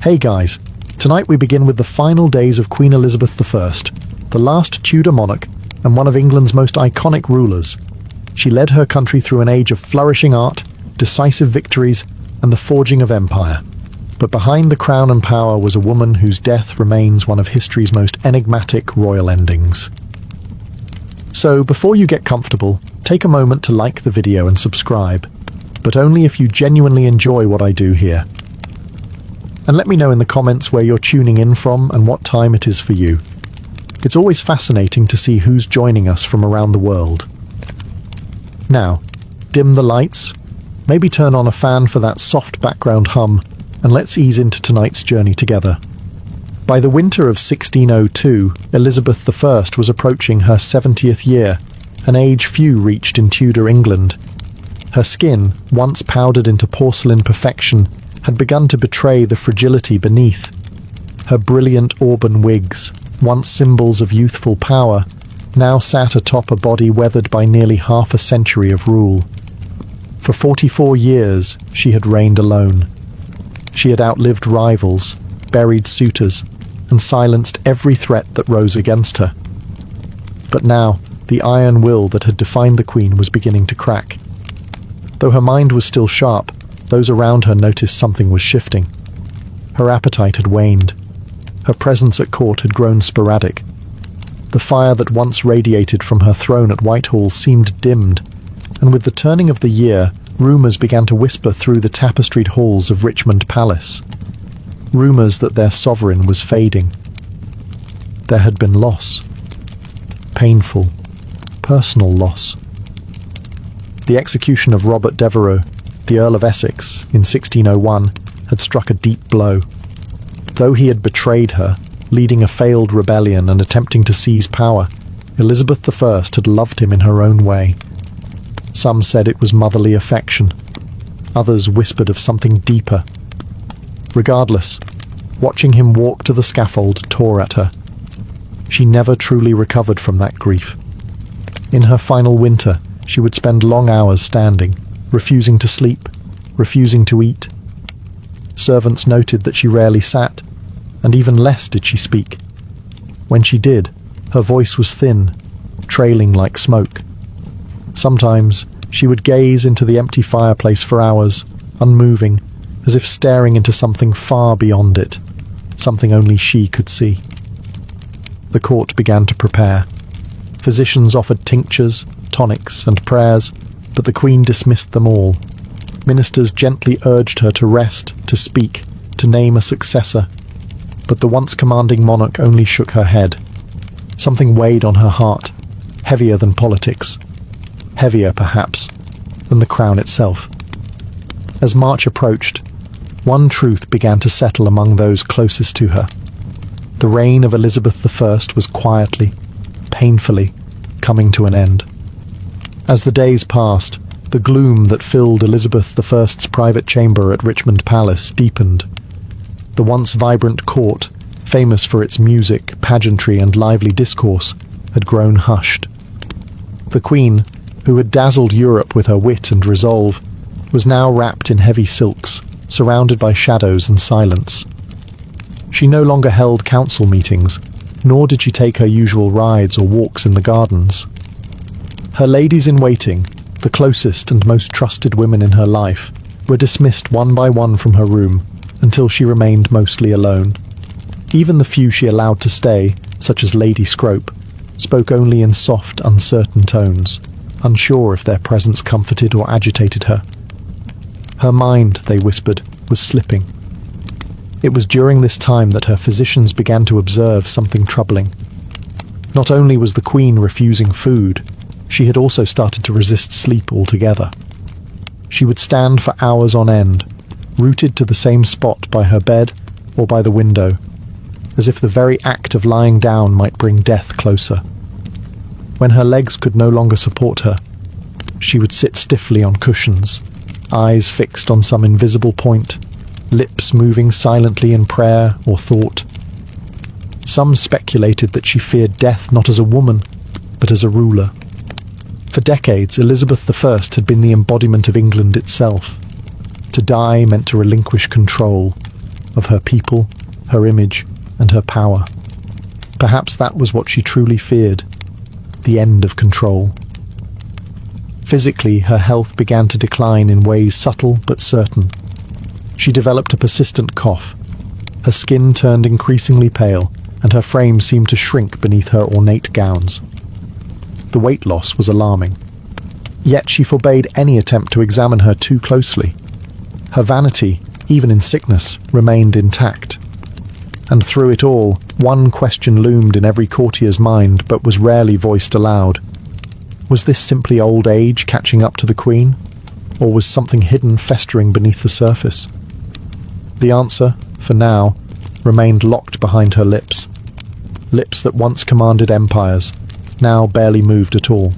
Hey guys, tonight we begin with the final days of Queen Elizabeth I, the last Tudor monarch and one of England's most iconic rulers. She led her country through an age of flourishing art, decisive victories, and the forging of empire. But behind the crown and power was a woman whose death remains one of history's most enigmatic royal endings. So before you get comfortable, take a moment to like the video and subscribe, but only if you genuinely enjoy what I do here. And let me know in the comments where you're tuning in from and what time it is for you. It's always fascinating to see who's joining us from around the world. Now, dim the lights, maybe turn on a fan for that soft background hum, and let's ease into tonight's journey together. By the winter of 1602, Elizabeth I was approaching her 70th year, an age few reached in Tudor England. Her skin, once powdered into porcelain perfection, had begun to betray the fragility beneath. Her brilliant auburn wigs, once symbols of youthful power, now sat atop a body weathered by nearly half a century of rule. For 44 years, she had reigned alone. She had outlived rivals, buried suitors, and silenced every threat that rose against her. But now, the iron will that had defined the Queen was beginning to crack. Though her mind was still sharp, those around her noticed something was shifting. Her appetite had waned. Her presence at court had grown sporadic. The fire that once radiated from her throne at Whitehall seemed dimmed, and with the turning of the year, rumours began to whisper through the tapestried halls of Richmond Palace. Rumours that their sovereign was fading. There had been loss. Painful, personal loss. The execution of Robert Devereux, the Earl of Essex, in 1601, had struck a deep blow. Though he had betrayed her, leading a failed rebellion and attempting to seize power, Elizabeth I had loved him in her own way. Some said it was motherly affection. Others whispered of something deeper. Regardless, watching him walk to the scaffold tore at her. She never truly recovered from that grief. In her final winter, she would spend long hours standing, refusing to sleep, refusing to eat. Servants noted that she rarely sat, and even less did she speak. When she did, her voice was thin, trailing like smoke. Sometimes she would gaze into the empty fireplace for hours, unmoving, as if staring into something far beyond it, something only she could see. The court began to prepare. Physicians offered tinctures, tonics, and prayers, but the Queen dismissed them all. Ministers gently urged her to rest, to speak, to name a successor. But the once commanding monarch only shook her head. Something weighed on her heart, heavier than politics. Heavier, perhaps, than the crown itself. As March approached, one truth began to settle among those closest to her. The reign of Elizabeth I was quietly, painfully, coming to an end. As the days passed, the gloom that filled Elizabeth I's private chamber at Richmond Palace deepened. The once vibrant court, famous for its music, pageantry, and lively discourse, had grown hushed. The Queen, who had dazzled Europe with her wit and resolve, was now wrapped in heavy silks, surrounded by shadows and silence. She no longer held council meetings, nor did she take her usual rides or walks in the gardens. Her ladies-in-waiting, the closest and most trusted women in her life, were dismissed one by one from her room until she remained mostly alone. Even the few she allowed to stay, such as Lady Scrope, spoke only in soft, uncertain tones, unsure if their presence comforted or agitated her. Her mind, they whispered, was slipping. It was during this time that her physicians began to observe something troubling. Not only was the Queen refusing food, she had also started to resist sleep altogether. She would stand for hours on end, rooted to the same spot by her bed or by the window, as if the very act of lying down might bring death closer. When her legs could no longer support her, she would sit stiffly on cushions, eyes fixed on some invisible point, lips moving silently in prayer or thought. Some speculated that she feared death not as a woman, but as a ruler. For decades, Elizabeth I had been the embodiment of England itself. To die meant to relinquish control. of her people, her image, and her power. Perhaps that was what she truly feared, the end of control. Physically, her health began to decline in ways subtle but certain. She developed a persistent cough. Her skin turned increasingly pale, and her frame seemed to shrink beneath her ornate gowns. The weight loss was alarming. Yet she forbade any attempt to examine her too closely. Her vanity, even in sickness, remained intact. And through it all, one question loomed in every courtier's mind but was rarely voiced aloud. Was this simply old age catching up to the Queen? Or was something hidden festering beneath the surface? The answer, for now, remained locked behind her lips. Lips that once commanded empires, now barely moved at all.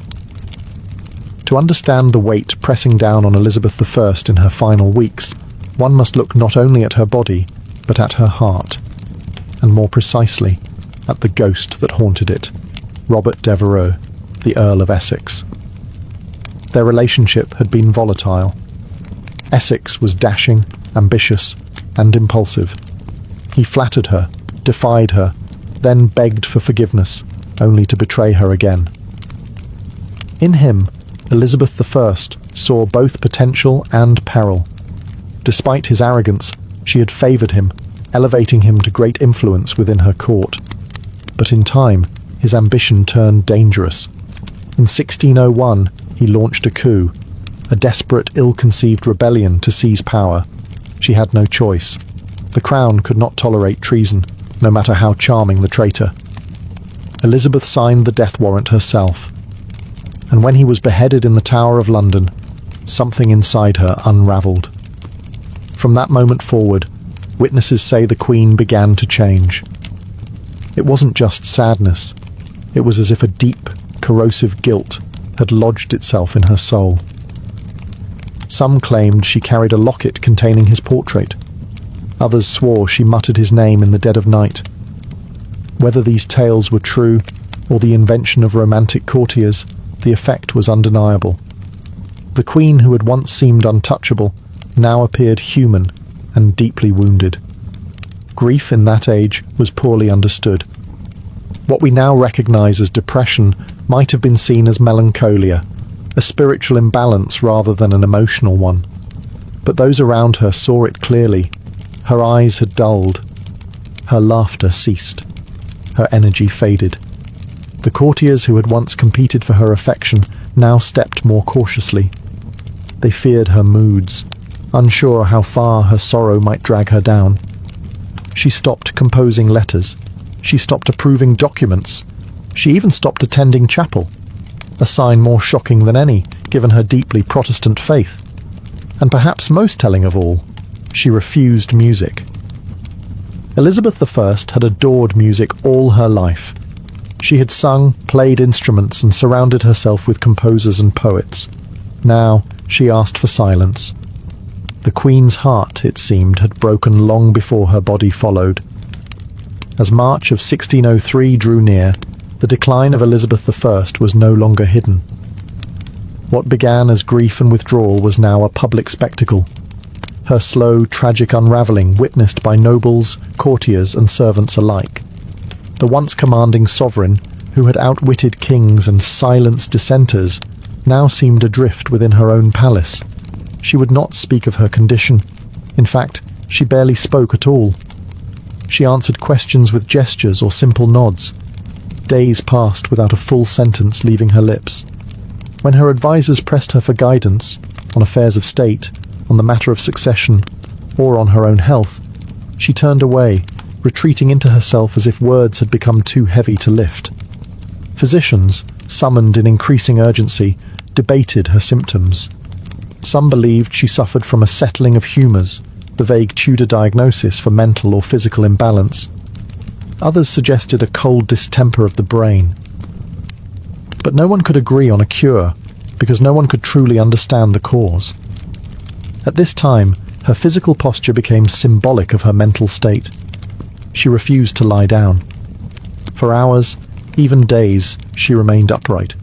To understand the weight pressing down on Elizabeth I in her final weeks, one must look not only at her body, but at her heart, and more precisely, at the ghost that haunted it, Robert Devereux, the Earl of Essex. Their relationship had been volatile. Essex was dashing, ambitious, and impulsive. He flattered her, defied her, then begged for forgiveness, only to betray her again. In him, Elizabeth I saw both potential and peril. Despite his arrogance, she had favoured him, elevating him to great influence within her court. But in time, his ambition turned dangerous. In 1601, he launched a coup, a desperate, ill-conceived rebellion to seize power. She had no choice. The crown could not tolerate treason, no matter how charming the traitor. Elizabeth signed the death warrant herself. And when he was beheaded in the Tower of London, something inside her unravelled. From that moment forward, witnesses say the Queen began to change. It wasn't just sadness. It was as if a deep, corrosive guilt had lodged itself in her soul. Some claimed she carried a locket containing his portrait. Others swore she muttered his name in the dead of night. Whether these tales were true, or the invention of romantic courtiers, the effect was undeniable. The Queen who had once seemed untouchable now appeared human and deeply wounded. Grief in that age was poorly understood. What we now recognise as depression might have been seen as melancholia, a spiritual imbalance rather than an emotional one. But those around her saw it clearly. Her eyes had dulled. Her laughter ceased. Her energy faded. The courtiers who had once competed for her affection now stepped more cautiously. They feared her moods, unsure how far her sorrow might drag her down. She stopped composing letters. She stopped approving documents. She even stopped attending chapel, a sign more shocking than any, given her deeply Protestant faith. And perhaps most telling of all, she refused music. Elizabeth I had adored music all her life. She had sung, played instruments, and surrounded herself with composers and poets. Now she asked for silence. The Queen's heart, it seemed, had broken long before her body followed. As March of 1603 drew near, the decline of Elizabeth I was no longer hidden. What began as grief and withdrawal was now a public spectacle. Her slow, tragic unravelling witnessed by nobles, courtiers and servants alike. The once commanding sovereign, who had outwitted kings and silenced dissenters, now seemed adrift within her own palace. She would not speak of her condition. In fact, she barely spoke at all. She answered questions with gestures or simple nods. Days passed without a full sentence leaving her lips. When her advisers pressed her for guidance, on affairs of state, on the matter of succession, or on her own health, she turned away, retreating into herself as if words had become too heavy to lift. Physicians, summoned in increasing urgency, debated her symptoms. Some believed she suffered from a settling of humours, the vague Tudor diagnosis for mental or physical imbalance. Others suggested a cold distemper of the brain. But no one could agree on a cure, because no one could truly understand the cause. At this time, her physical posture became symbolic of her mental state. She refused to lie down. For hours, even days, she remained upright,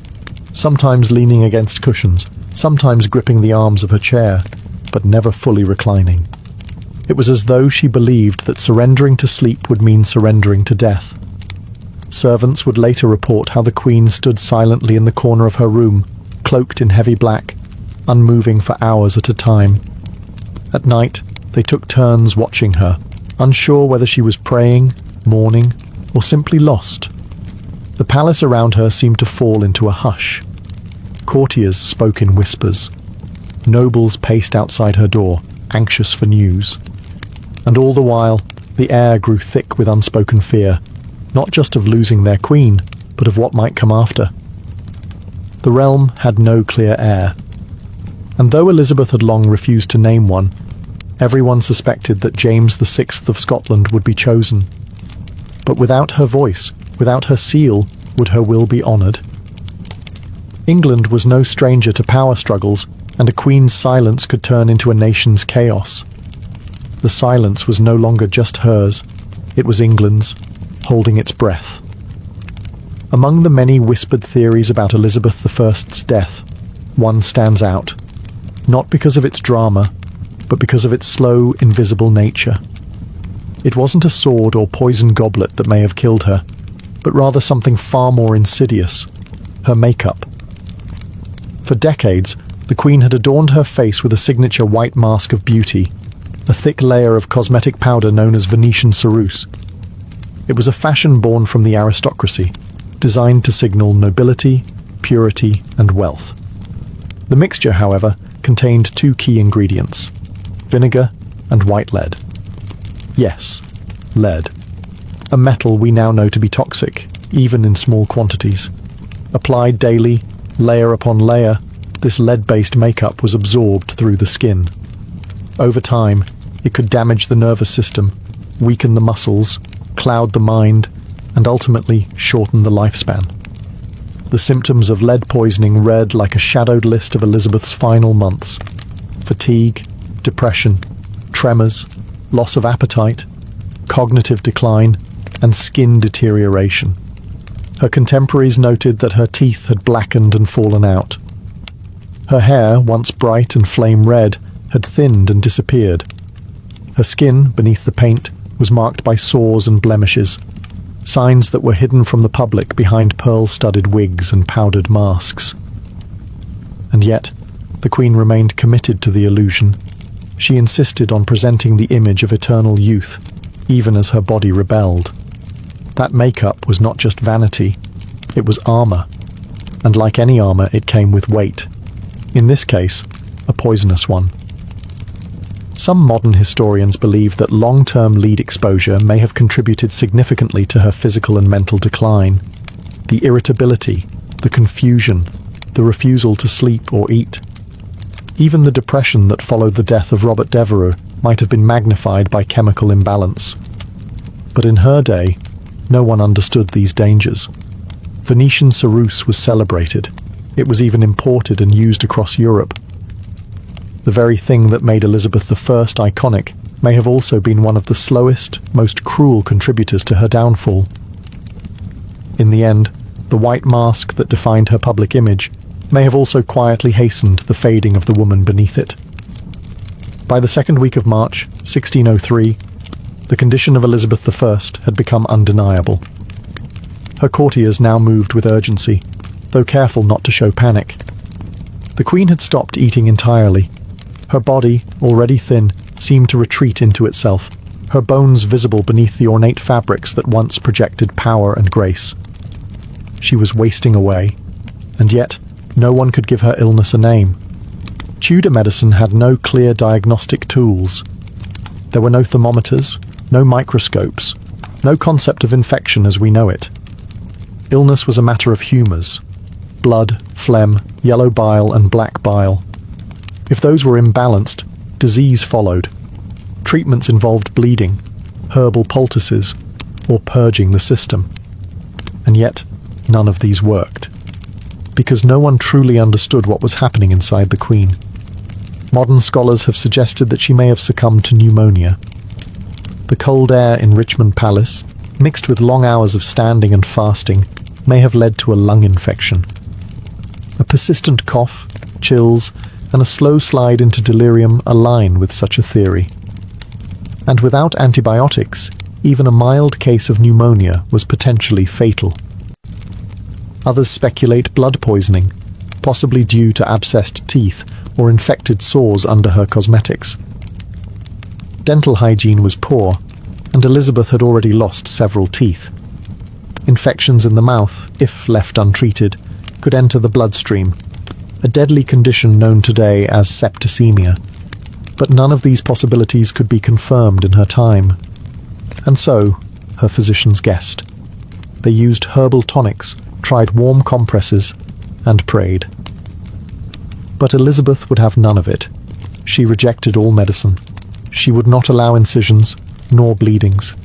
sometimes leaning against cushions, sometimes gripping the arms of her chair, but never fully reclining. It was as though she believed that surrendering to sleep would mean surrendering to death. Servants would later report how the Queen stood silently in the corner of her room, cloaked in heavy black, unmoving for hours at a time. At night, they took turns watching her, unsure whether she was praying, mourning, or simply lost. The palace around her seemed to fall into a hush. Courtiers spoke in whispers. Nobles paced outside her door, anxious for news. And all the while, the air grew thick with unspoken fear, not just of losing their queen, but of what might come after. The realm had no clear heir. And though Elizabeth had long refused to name one, everyone suspected that James VI of Scotland would be chosen. But without her voice, without her seal, would her will be honoured? England was no stranger to power struggles, and a queen's silence could turn into a nation's chaos. The silence was no longer just hers, it was England's, holding its breath. Among the many whispered theories about Elizabeth I's death, one stands out, not because of its drama, but because of its slow, invisible nature. It wasn't a sword or poison goblet that may have killed her, but rather something far more insidious, her makeup. For decades, the Queen had adorned her face with a signature white mask of beauty, a thick layer of cosmetic powder known as Venetian ceruse. It was a fashion born from the aristocracy, designed to signal nobility, purity, and wealth. The mixture, however, contained two key ingredients: vinegar and white lead. Yes, lead. A metal we now know to be toxic, even in small quantities. Applied daily, layer upon layer, this lead-based makeup was absorbed through the skin. Over time, it could damage the nervous system, weaken the muscles, cloud the mind, and ultimately shorten the lifespan. The symptoms of lead poisoning read like a shadowed list of Elizabeth's final months: fatigue, depression, tremors, loss of appetite, cognitive decline, and skin deterioration. Her contemporaries noted that her teeth had blackened and fallen out. Her hair, once bright and flame red, had thinned and disappeared. Her skin, beneath the paint, was marked by sores and blemishes, signs that were hidden from the public behind pearl-studded wigs and powdered masks. And yet, the Queen remained committed to the illusion. She insisted on presenting the image of eternal youth, even as her body rebelled. That makeup was not just vanity, it was armor. And like any armor, it came with weight. In this case, a poisonous one. Some modern historians believe that long-term lead exposure may have contributed significantly to her physical and mental decline. The irritability, the confusion, the refusal to sleep or eat. Even the depression that followed the death of Robert Devereux might have been magnified by chemical imbalance. But in her day, no one understood these dangers. Venetian ceruse was celebrated. It was even imported and used across Europe. The very thing that made Elizabeth I iconic may have also been one of the slowest, most cruel contributors to her downfall. In the end, the white mask that defined her public image may have also quietly hastened the fading of the woman beneath it. By the second week of March, 1603, the condition of Elizabeth I had become undeniable. Her courtiers now moved with urgency, though careful not to show panic. The Queen had stopped eating entirely. Her body, already thin, seemed to retreat into itself, her bones visible beneath the ornate fabrics that once projected power and grace. She was wasting away, and yet no one could give her illness a name. Tudor medicine had no clear diagnostic tools. There were no thermometers, no microscopes, no concept of infection as we know it. Illness was a matter of humours: blood, phlegm, yellow bile, and black bile. If those were imbalanced, disease followed. Treatments involved bleeding, herbal poultices, or purging the system. And yet, none of these worked. Because no one truly understood what was happening inside the Queen. Modern scholars have suggested that she may have succumbed to pneumonia. The cold air in Richmond Palace, mixed with long hours of standing and fasting, may have led to a lung infection. A persistent cough, chills, and a slow slide into delirium align with such a theory. And without antibiotics, even a mild case of pneumonia was potentially fatal. Others speculate blood poisoning, possibly due to abscessed teeth or infected sores under her cosmetics. Dental hygiene was poor, and Elizabeth had already lost several teeth. Infections in the mouth, if left untreated, could enter the bloodstream, a deadly condition known today as septicemia. But none of these possibilities could be confirmed in her time. And so, her physicians guessed. They used herbal tonics, tried warm compresses, and prayed. But Elizabeth would have none of it. She rejected all medicine. She would not allow incisions, nor bleedings.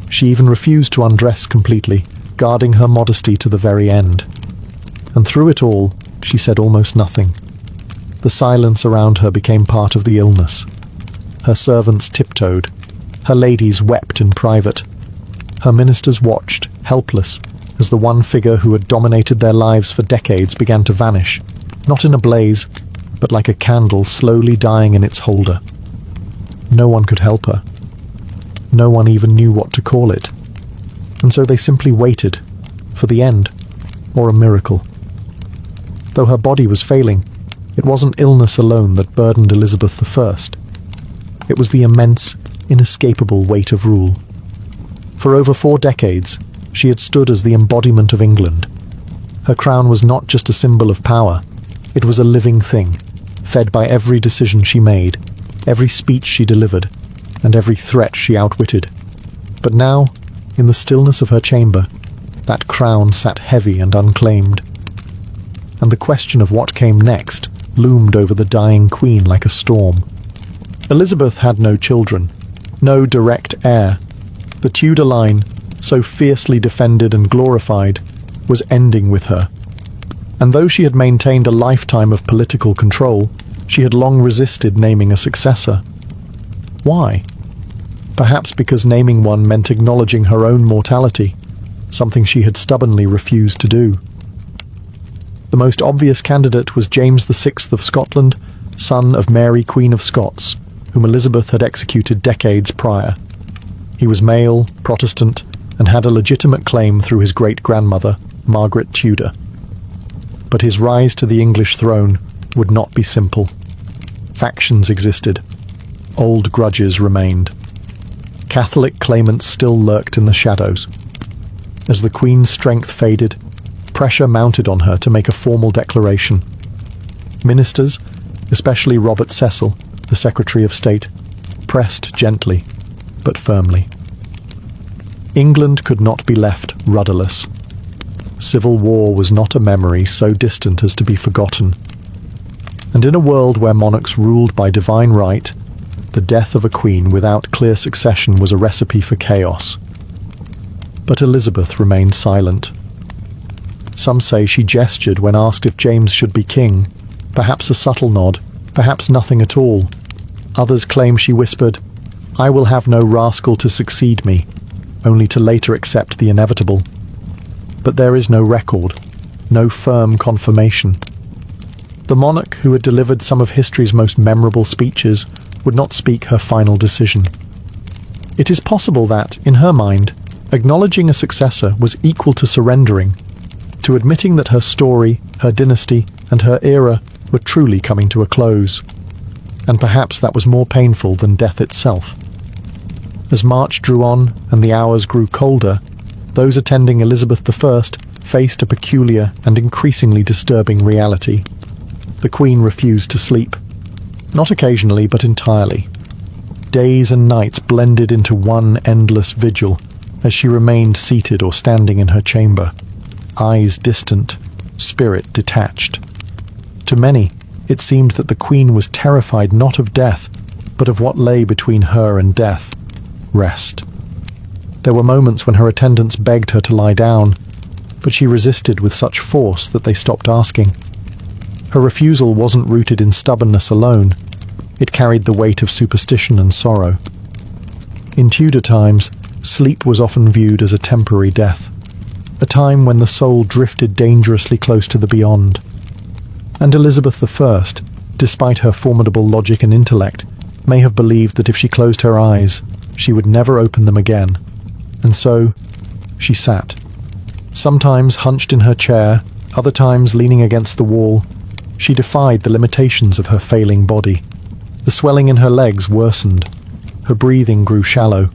She even refused to undress completely, guarding her modesty to the very end. And through it all, she said almost nothing. The silence around her became part of the illness. Her servants tiptoed. Her ladies wept in private. Her ministers watched, helpless, as the one figure who had dominated their lives for decades began to vanish, not in a blaze, but like a candle slowly dying in its holder. No one could help her. No one even knew what to call it. And so they simply waited for the end, or a miracle. Though her body was failing, it wasn't illness alone that burdened Elizabeth I. It was the immense, inescapable weight of rule. For over 4 decades, she had stood as the embodiment of England. Her crown was not just a symbol of power, it was a living thing, fed by every decision she made, every speech she delivered, and every threat she outwitted. But now, in the stillness of her chamber, that crown sat heavy and unclaimed. And the question of what came next loomed over the dying queen like a storm. Elizabeth had no children, no direct heir. The Tudor line, so fiercely defended and glorified, was ending with her. And though she had maintained a lifetime of political control, she had long resisted naming a successor. Why? Perhaps because naming one meant acknowledging her own mortality, something she had stubbornly refused to do. The most obvious candidate was James VI of Scotland, son of Mary, Queen of Scots, whom Elizabeth had executed decades prior. He was male, Protestant, and had a legitimate claim through his great-grandmother, Margaret Tudor. But his rise to the English throne would not be simple. Factions existed. Old grudges remained. Catholic claimants still lurked in the shadows. As the Queen's strength faded, pressure mounted on her to make a formal declaration. Ministers, especially Robert Cecil, the Secretary of State, pressed gently, but firmly. England could not be left rudderless. Civil war was not a memory so distant as to be forgotten. And in a world where monarchs ruled by divine right, the death of a queen without clear succession was a recipe for chaos. But Elizabeth remained silent. Some say she gestured when asked if James should be king, perhaps a subtle nod, perhaps nothing at all. Others claim she whispered, "I will have no rascal to succeed me," only to later accept the inevitable. But there is no record, no firm confirmation. The monarch who had delivered some of history's most memorable speeches would not speak her final decision. It is possible that, in her mind, acknowledging a successor was equal to surrendering, to admitting that her story, her dynasty, and her era were truly coming to a close. And perhaps that was more painful than death itself. As March drew on and the hours grew colder, those attending Elizabeth I faced a peculiar and increasingly disturbing reality. The Queen refused to sleep. Not occasionally, but entirely. Days and nights blended into one endless vigil as she remained seated or standing in her chamber, eyes distant, spirit detached. To many, it seemed that the Queen was terrified not of death, but of what lay between her and death: rest. There were moments when her attendants begged her to lie down, but she resisted with such force that they stopped asking. Her refusal wasn't rooted in stubbornness alone. It carried the weight of superstition and sorrow. In Tudor times, sleep was often viewed as a temporary death, a time when the soul drifted dangerously close to the beyond. And Elizabeth I, despite her formidable logic and intellect, may have believed that if she closed her eyes, she would never open them again. And so, she sat. Sometimes hunched in her chair, other times leaning against the wall, she defied the limitations of her failing body. The swelling in her legs worsened. Her breathing grew shallow.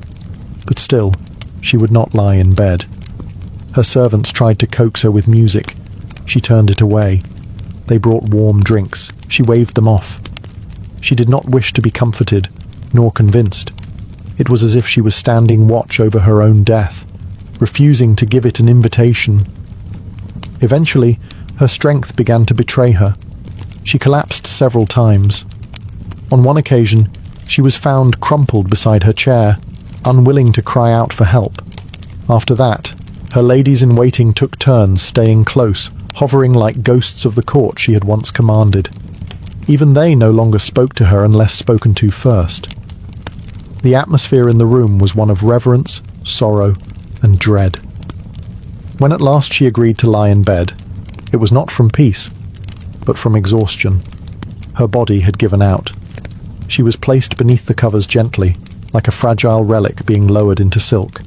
But still, she would not lie in bed. Her servants tried to coax her with music. She turned it away. They brought warm drinks. She waved them off. She did not wish to be comforted, nor convinced. It was as if she was standing watch over her own death, refusing to give it an invitation. Eventually, her strength began to betray her. She collapsed several times. On one occasion, she was found crumpled beside her chair, unwilling to cry out for help. After that, her ladies-in-waiting took turns staying close, hovering like ghosts of the court she had once commanded. Even they no longer spoke to her unless spoken to first. The atmosphere in the room was one of reverence, sorrow, and dread. When at last she agreed to lie in bed, it was not from peace, but from exhaustion. Her body had given out. She was placed beneath the covers gently, like a fragile relic being lowered into silk.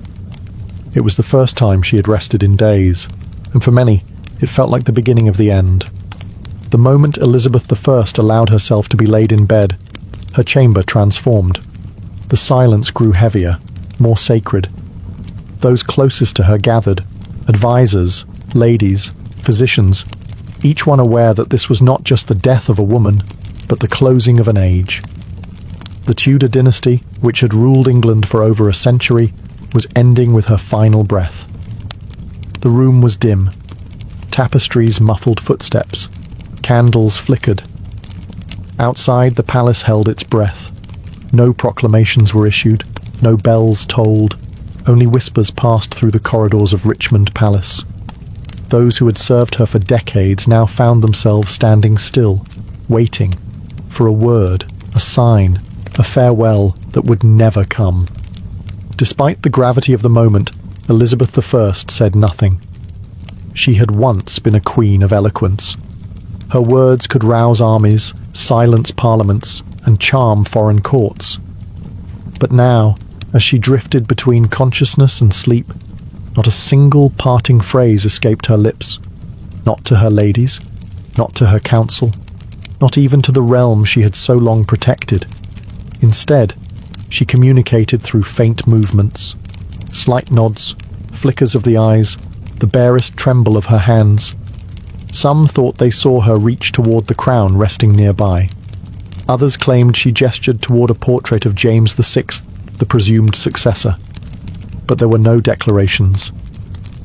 It was the first time she had rested in days, and for many, it felt like the beginning of the end. The moment Elizabeth I allowed herself to be laid in bed, her chamber transformed. The silence grew heavier, more sacred. Those closest to her gathered, advisors, ladies, physicians, each one aware that this was not just the death of a woman, but the closing of an age. The Tudor dynasty, which had ruled England for over a century, was ending with her final breath. The room was dim. Tapestries muffled footsteps. Candles flickered. Outside, the palace held its breath. No proclamations were issued, no bells tolled, only whispers passed through the corridors of Richmond Palace. Those who had served her for decades now found themselves standing still, waiting for a word, a sign, a farewell that would never come. Despite the gravity of the moment, Elizabeth I said nothing. She had once been a queen of eloquence. Her words could rouse armies, silence parliaments, and charm foreign courts. But now, as she drifted between consciousness and sleep, not a single parting phrase escaped her lips. Not to her ladies, not to her council, not even to the realm she had so long protected. Instead, she communicated through faint movements, slight nods, flickers of the eyes, the barest tremble of her hands. Some thought they saw her reach toward the crown resting nearby. Others claimed she gestured toward a portrait of James VI, the presumed successor. But there were no declarations,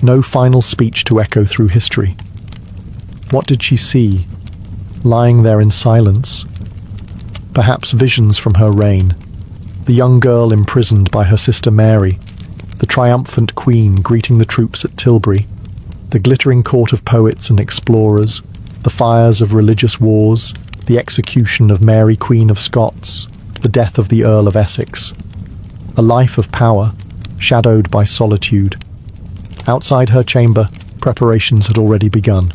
no final speech to echo through history. What did she see, lying there in silence? Perhaps visions from her reign, the young girl imprisoned by her sister Mary, the triumphant queen greeting the troops at Tilbury, the glittering court of poets and explorers, the fires of religious wars, the execution of Mary Queen of Scots, the death of the Earl of Essex. A life of power, shadowed by solitude. Outside her chamber, preparations had already begun.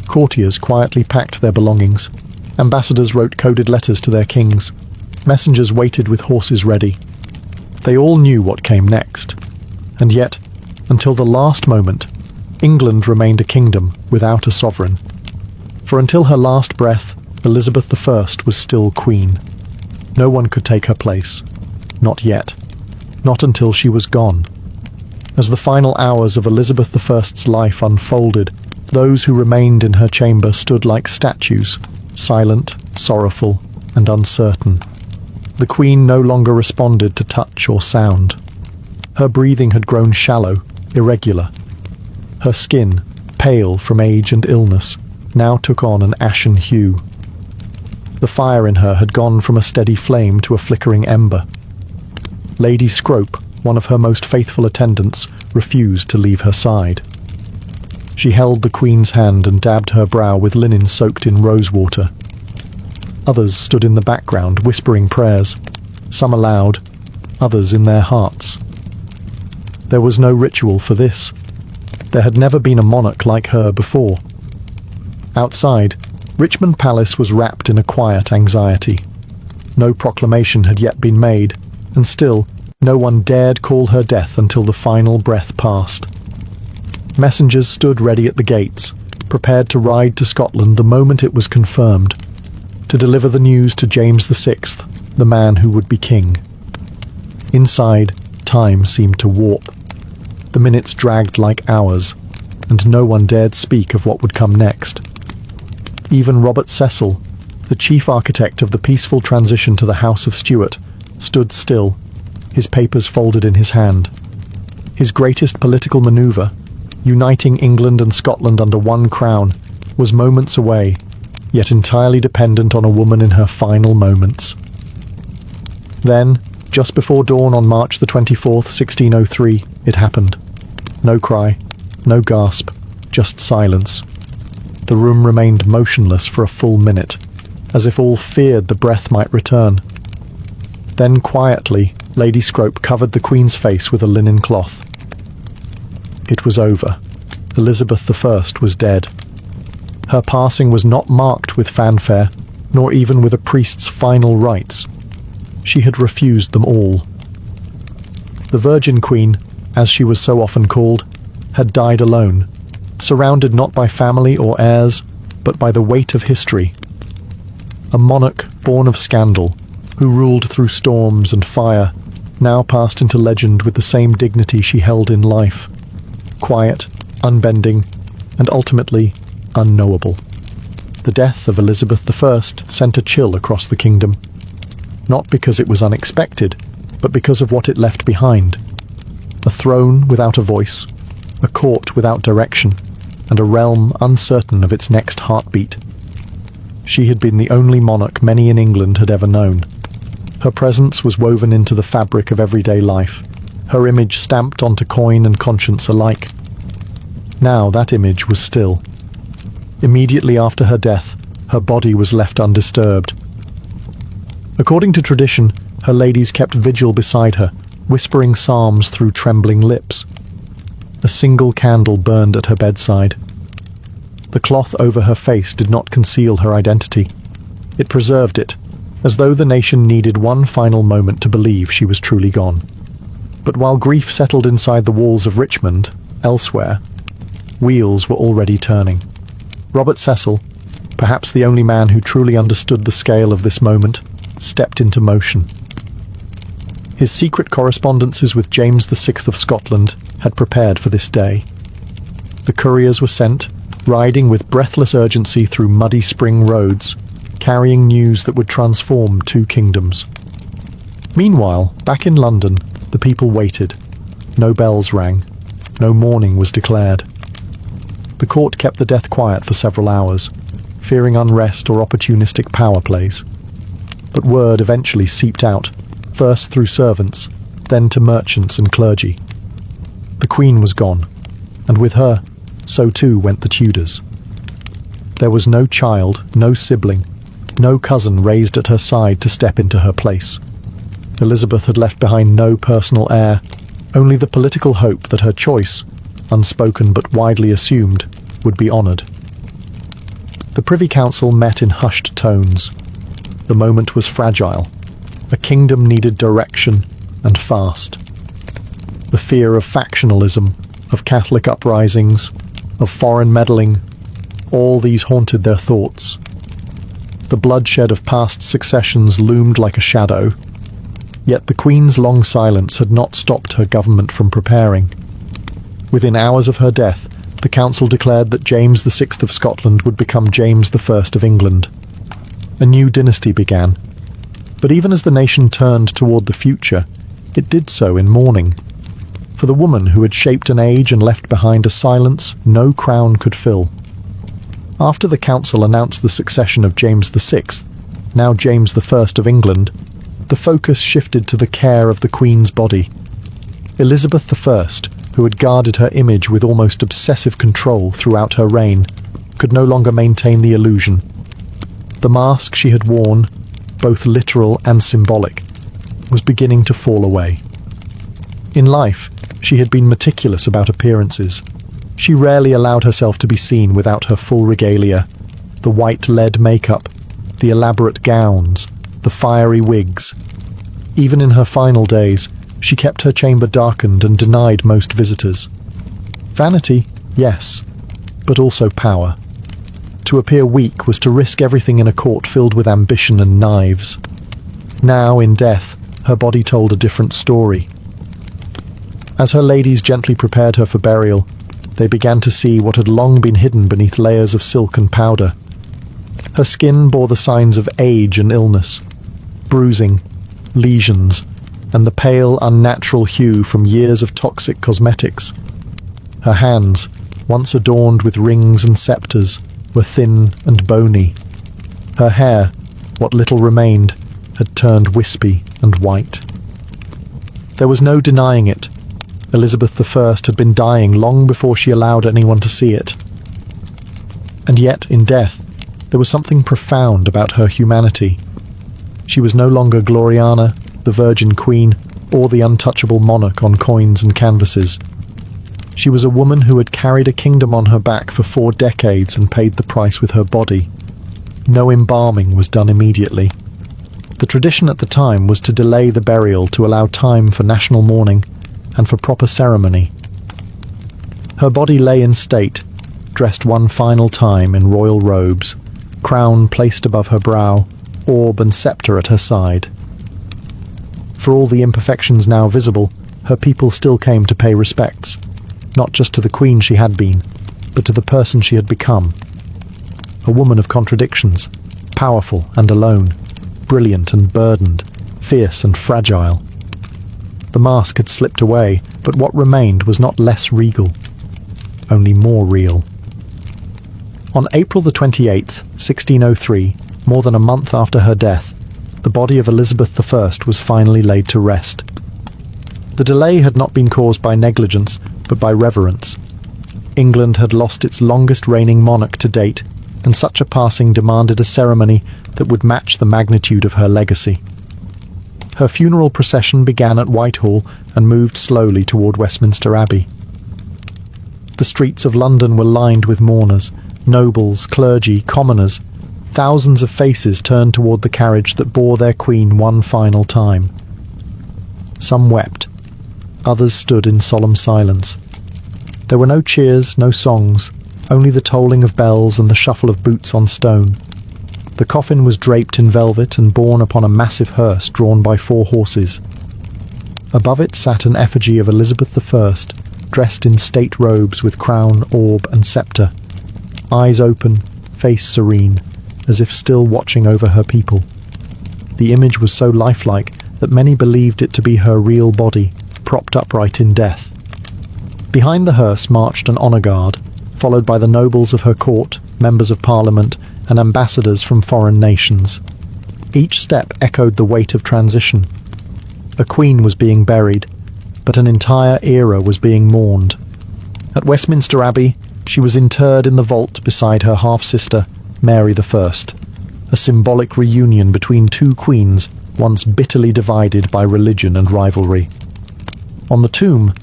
Courtiers quietly packed their belongings. Ambassadors wrote coded letters to their kings. Messengers waited with horses ready. They all knew what came next. And yet, until the last moment, England remained a kingdom without a sovereign. For until her last breath, Elizabeth I was still queen. No one could take her place. Not yet. Not until she was gone. As the final hours of Elizabeth I's life unfolded, those who remained in her chamber stood like statues, silent, sorrowful, and uncertain. The queen no longer responded to touch or sound. Her breathing had grown shallow, irregular. Her skin, pale from age and illness, now took on an ashen hue. The fire in her had gone from a steady flame to a flickering ember. Lady Scrope, one of her most faithful attendants, refused to leave her side. She held the queen's hand and dabbed her brow with linen soaked in rosewater. Others stood in the background, whispering prayers, some aloud, others in their hearts. There was no ritual for this. There had never been a monarch like her before. Outside, Richmond Palace was wrapped in a quiet anxiety. No proclamation had yet been made, and still, no one dared call her death until the final breath passed. Messengers stood ready at the gates, prepared to ride to Scotland the moment it was confirmed, to deliver the news to James VI, the man who would be king. Inside, time seemed to warp. The minutes dragged like hours, and no one dared speak of what would come next. Even Robert Cecil, the chief architect of the peaceful transition to the House of Stuart, stood still, his papers folded in his hand. His greatest political manoeuvre, uniting England and Scotland under one crown, was moments away, yet entirely dependent on a woman in her final moments. Then, just before dawn on March the 24th, 1603, it happened. No cry, no gasp, just silence. The room remained motionless for a full minute, as if all feared the breath might return. Then quietly, Lady Scrope covered the Queen's face with a linen cloth. It was over. Elizabeth I was dead. Her passing was not marked with fanfare, nor even with a priest's final rites. She had refused them all. The Virgin Queen, as she was so often called, had died alone, surrounded not by family or heirs, but by the weight of history. A monarch born of scandal, who ruled through storms and fire, now passed into legend with the same dignity she held in life. Quiet, unbending, and ultimately unknowable. The death of Elizabeth I sent a chill across the kingdom. Not because it was unexpected, but because of what it left behind. A throne without a voice, a court without direction, and a realm uncertain of its next heartbeat. She had been the only monarch many in England had ever known. Her presence was woven into the fabric of everyday life, her image stamped onto coin and conscience alike. Now that image was still. Immediately after her death, her body was left undisturbed. According to tradition, her ladies kept vigil beside her, whispering psalms through trembling lips. A single candle burned at her bedside. The cloth over her face did not conceal her identity. It preserved it, as though the nation needed one final moment to believe she was truly gone. But while grief settled inside the walls of Richmond, elsewhere, wheels were already turning. Robert Cecil, perhaps the only man who truly understood the scale of this moment, stepped into motion. His secret correspondences with James VI of Scotland had prepared for this day. The couriers were sent, riding with breathless urgency through muddy spring roads, carrying news that would transform two kingdoms. Meanwhile, back in London, the people waited. No bells rang. No mourning was declared. The court kept the death quiet for several hours, fearing unrest or opportunistic power plays. But word eventually seeped out, first through servants, then to merchants and clergy. The Queen was gone, and with her, so too went the Tudors. There was no child, no sibling, no cousin raised at her side to step into her place. Elizabeth had left behind no personal heir, only the political hope that her choice, unspoken but widely assumed, would be honoured. The Privy Council met in hushed tones. The moment was fragile. A kingdom needed direction, and fast. The fear of factionalism, of Catholic uprisings, of foreign meddling, all these haunted their thoughts. The bloodshed of past successions loomed like a shadow, yet the Queen's long silence had not stopped her government from preparing. Within hours of her death, the Council declared that James VI of Scotland would become James I of England. A new dynasty began, but even as the nation turned toward the future, it did so in mourning. For the woman who had shaped an age and left behind a silence no crown could fill. After the Council announced the succession of James VI, now James I of England, the focus shifted to the care of the Queen's body. Elizabeth I, who had guarded her image with almost obsessive control throughout her reign, could no longer maintain the illusion. The mask she had worn, both literal and symbolic, was beginning to fall away. In life, she had been meticulous about appearances. She rarely allowed herself to be seen without her full regalia, the white lead makeup, the elaborate gowns, the fiery wigs. Even in her final days, she kept her chamber darkened and denied most visitors. Vanity, yes, but also power. To appear weak was to risk everything in a court filled with ambition and knives. Now, in death, her body told a different story. As her ladies gently prepared her for burial, they began to see what had long been hidden beneath layers of silk and powder. Her skin bore the signs of age and illness, bruising, lesions, and the pale, unnatural hue from years of toxic cosmetics. Her hands, once adorned with rings and scepters, were thin and bony. Her hair, what little remained, had turned wispy and white. There was no denying it. Elizabeth I had been dying long before she allowed anyone to see it. And yet, in death, there was something profound about her humanity. She was no longer Gloriana, the Virgin Queen, or the untouchable monarch on coins and canvases. She was a woman who had carried a kingdom on her back for 4 decades and paid the price with her body. No embalming was done immediately. The tradition at the time was to delay the burial to allow time for national mourning and for proper ceremony. Her body lay in state, dressed one final time in royal robes, crown placed above her brow, orb and sceptre at her side. For all the imperfections now visible, her people still came to pay respects, not just to the queen she had been, but to the person she had become. A woman of contradictions, powerful and alone, brilliant and burdened, fierce and fragile. The mask had slipped away, but what remained was not less regal, only more real. On April the 28th, 1603, more than a month after her death, the body of Elizabeth I was finally laid to rest. The delay had not been caused by negligence, but by reverence. England had lost its longest reigning monarch to date, and such a passing demanded a ceremony that would match the magnitude of her legacy. Her funeral procession began at Whitehall and moved slowly toward Westminster Abbey. The streets of London were lined with mourners, nobles, clergy, commoners. Thousands of faces turned toward the carriage that bore their queen one final time. Some wept. Others stood in solemn silence. There were no cheers, no songs, only the tolling of bells and the shuffle of boots on stone. The coffin was draped in velvet and borne upon a massive hearse drawn by 4 horses. Above it sat an effigy of Elizabeth I, dressed in state robes with crown, orb and sceptre, eyes open, face serene, as if still watching over her people. The image was so lifelike that many believed it to be her real body, propped upright in death. Behind the hearse marched an honour guard, followed by the nobles of her court, members of parliament, and ambassadors from foreign nations. Each step echoed the weight of transition. A queen was being buried, but an entire era was being mourned. At Westminster Abbey, she was interred in the vault beside her half-sister, Mary I, a symbolic reunion between 2 queens once bitterly divided by religion and rivalry. On the tomb,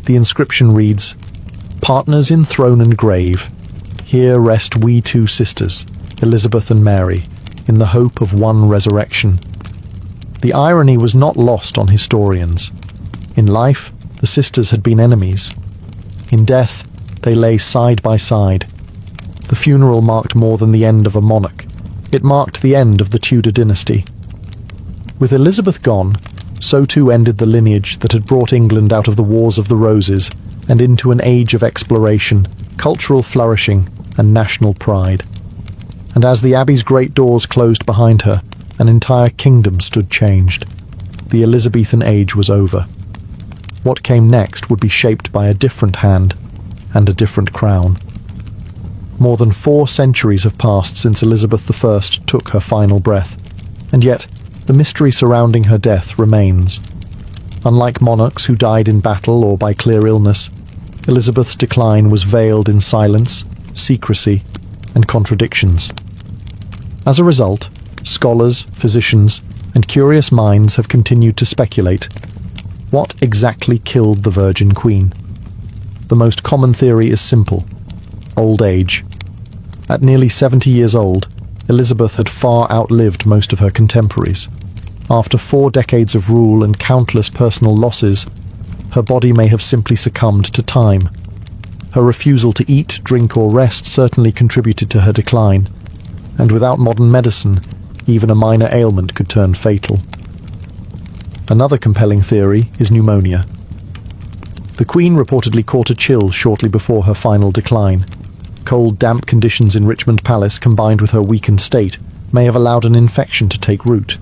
the inscription reads, "Partners in throne and grave, here rest we 2 sisters, Elizabeth and Mary, in the hope of one resurrection." The irony was not lost on historians. In life, the sisters had been enemies. In death, they lay side by side. The funeral marked more than the end of a monarch. It marked the end of the Tudor dynasty. With Elizabeth gone, so too ended the lineage that had brought England out of the Wars of the Roses and into an age of exploration, cultural flourishing, and national pride. And as the Abbey's great doors closed behind her, an entire kingdom stood changed. The Elizabethan age was over. What came next would be shaped by a different hand and a different crown. More than 4 centuries have passed since Elizabeth I took her final breath, and yet the mystery surrounding her death remains. Unlike monarchs who died in battle or by clear illness, Elizabeth's decline was veiled in silence, secrecy, and contradictions. As a result, scholars, physicians, and curious minds have continued to speculate. What exactly killed the Virgin Queen? The most common theory is simple: old age. At nearly 70 years old, Elizabeth had far outlived most of her contemporaries. After 4 decades of rule and countless personal losses, her body may have simply succumbed to time. Her refusal to eat, drink, or rest certainly contributed to her decline, and without modern medicine, even a minor ailment could turn fatal. Another compelling theory is pneumonia. The Queen reportedly caught a chill shortly before her final decline. Cold, damp conditions in Richmond Palace, combined with her weakened state, may have allowed an infection to take root.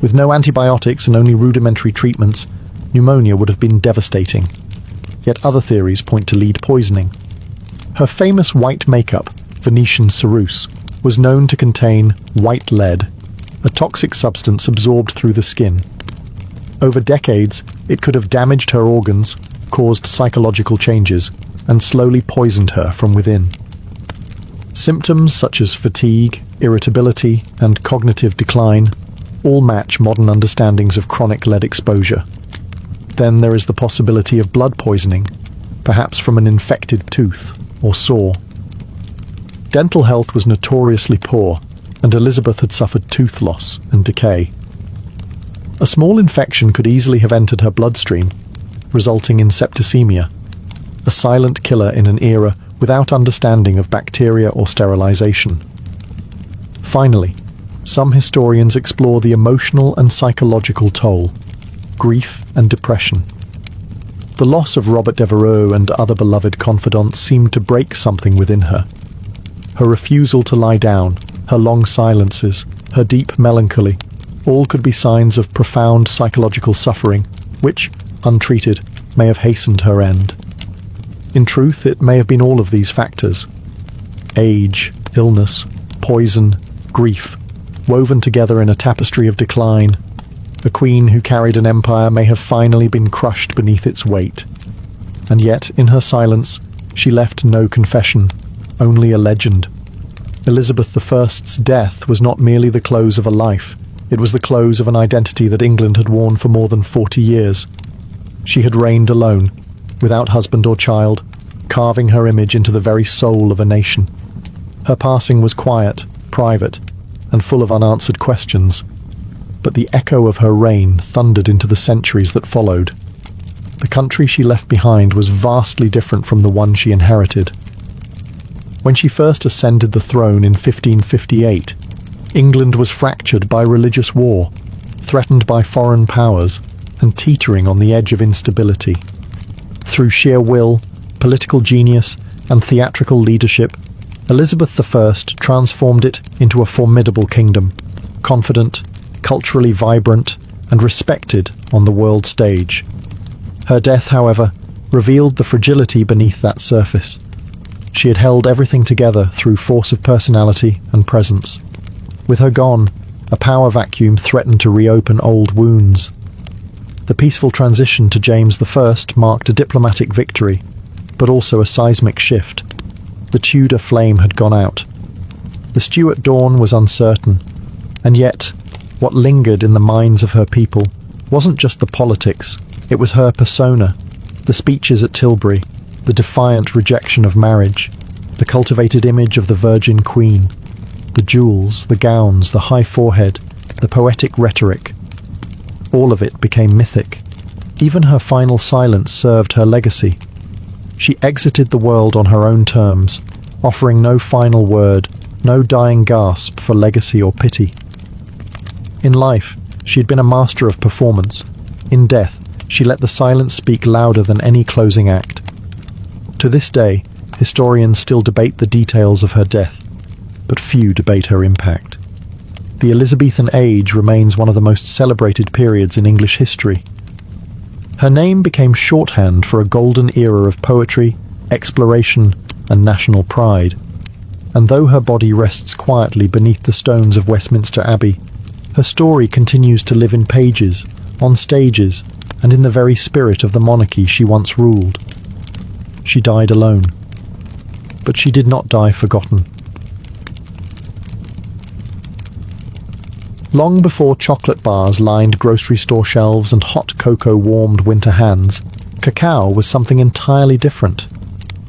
With no antibiotics and only rudimentary treatments, pneumonia would have been devastating. Yet other theories point to lead poisoning. Her famous white makeup, Venetian ceruse, was known to contain white lead, a toxic substance absorbed through the skin. Over decades, it could have damaged her organs, caused psychological changes, and slowly poisoned her from within. Symptoms such as fatigue, irritability, and cognitive decline all match modern understandings of chronic lead exposure. Then there is the possibility of blood poisoning, perhaps from an infected tooth or sore. Dental health was notoriously poor, and Elizabeth had suffered tooth loss and decay. A small infection could easily have entered her bloodstream, resulting in septicemia, a silent killer in an era without understanding of bacteria or sterilization. Finally, some historians explore the emotional and psychological toll, grief and depression. The loss of Robert Devereux and other beloved confidants seemed to break something within her. Her refusal to lie down, her long silences, her deep melancholy, all could be signs of profound psychological suffering, which, untreated, may have hastened her end. In truth, it may have been all of these factors. Age, illness, poison, grief, woven together in a tapestry of decline. A queen who carried an empire may have finally been crushed beneath its weight. And yet, in her silence, she left no confession, only a legend. Elizabeth I's death was not merely the close of a life, it was the close of an identity that England had worn for more than 40 years. She had reigned alone, without husband or child, carving her image into the very soul of a nation. Her passing was quiet, private, and full of unanswered questions. But the echo of her reign thundered into the centuries that followed. The country she left behind was vastly different from the one she inherited. When she first ascended the throne in 1558, England was fractured by religious war, threatened by foreign powers, and teetering on the edge of instability. Through sheer will, political genius, and theatrical leadership, Elizabeth I transformed it into a formidable kingdom, confident, culturally vibrant, and respected on the world stage. Her death, however, revealed the fragility beneath that surface. She had held everything together through force of personality and presence. With her gone, a power vacuum threatened to reopen old wounds. The peaceful transition to James I marked a diplomatic victory, but also a seismic shift. The Tudor flame had gone out. The Stuart dawn was uncertain, and yet, what lingered in the minds of her people wasn't just the politics, it was her persona, the speeches at Tilbury, the defiant rejection of marriage, the cultivated image of the Virgin Queen, the jewels, the gowns, the high forehead, the poetic rhetoric. All of it became mythic. Even her final silence served her legacy. She exited the world on her own terms, offering no final word, no dying gasp for legacy or pity. In life, she had been a master of performance. In death, she let the silence speak louder than any closing act. To this day, historians still debate the details of her death, but few debate her impact. The Elizabethan age remains one of the most celebrated periods in English history. Her name became shorthand for a golden era of poetry, exploration, and national pride. And though her body rests quietly beneath the stones of Westminster Abbey, her story continues to live in pages, on stages, and in the very spirit of the monarchy she once ruled. She died alone. But she did not die forgotten. Long before chocolate bars lined grocery store shelves and hot cocoa warmed winter hands, cacao was something entirely different.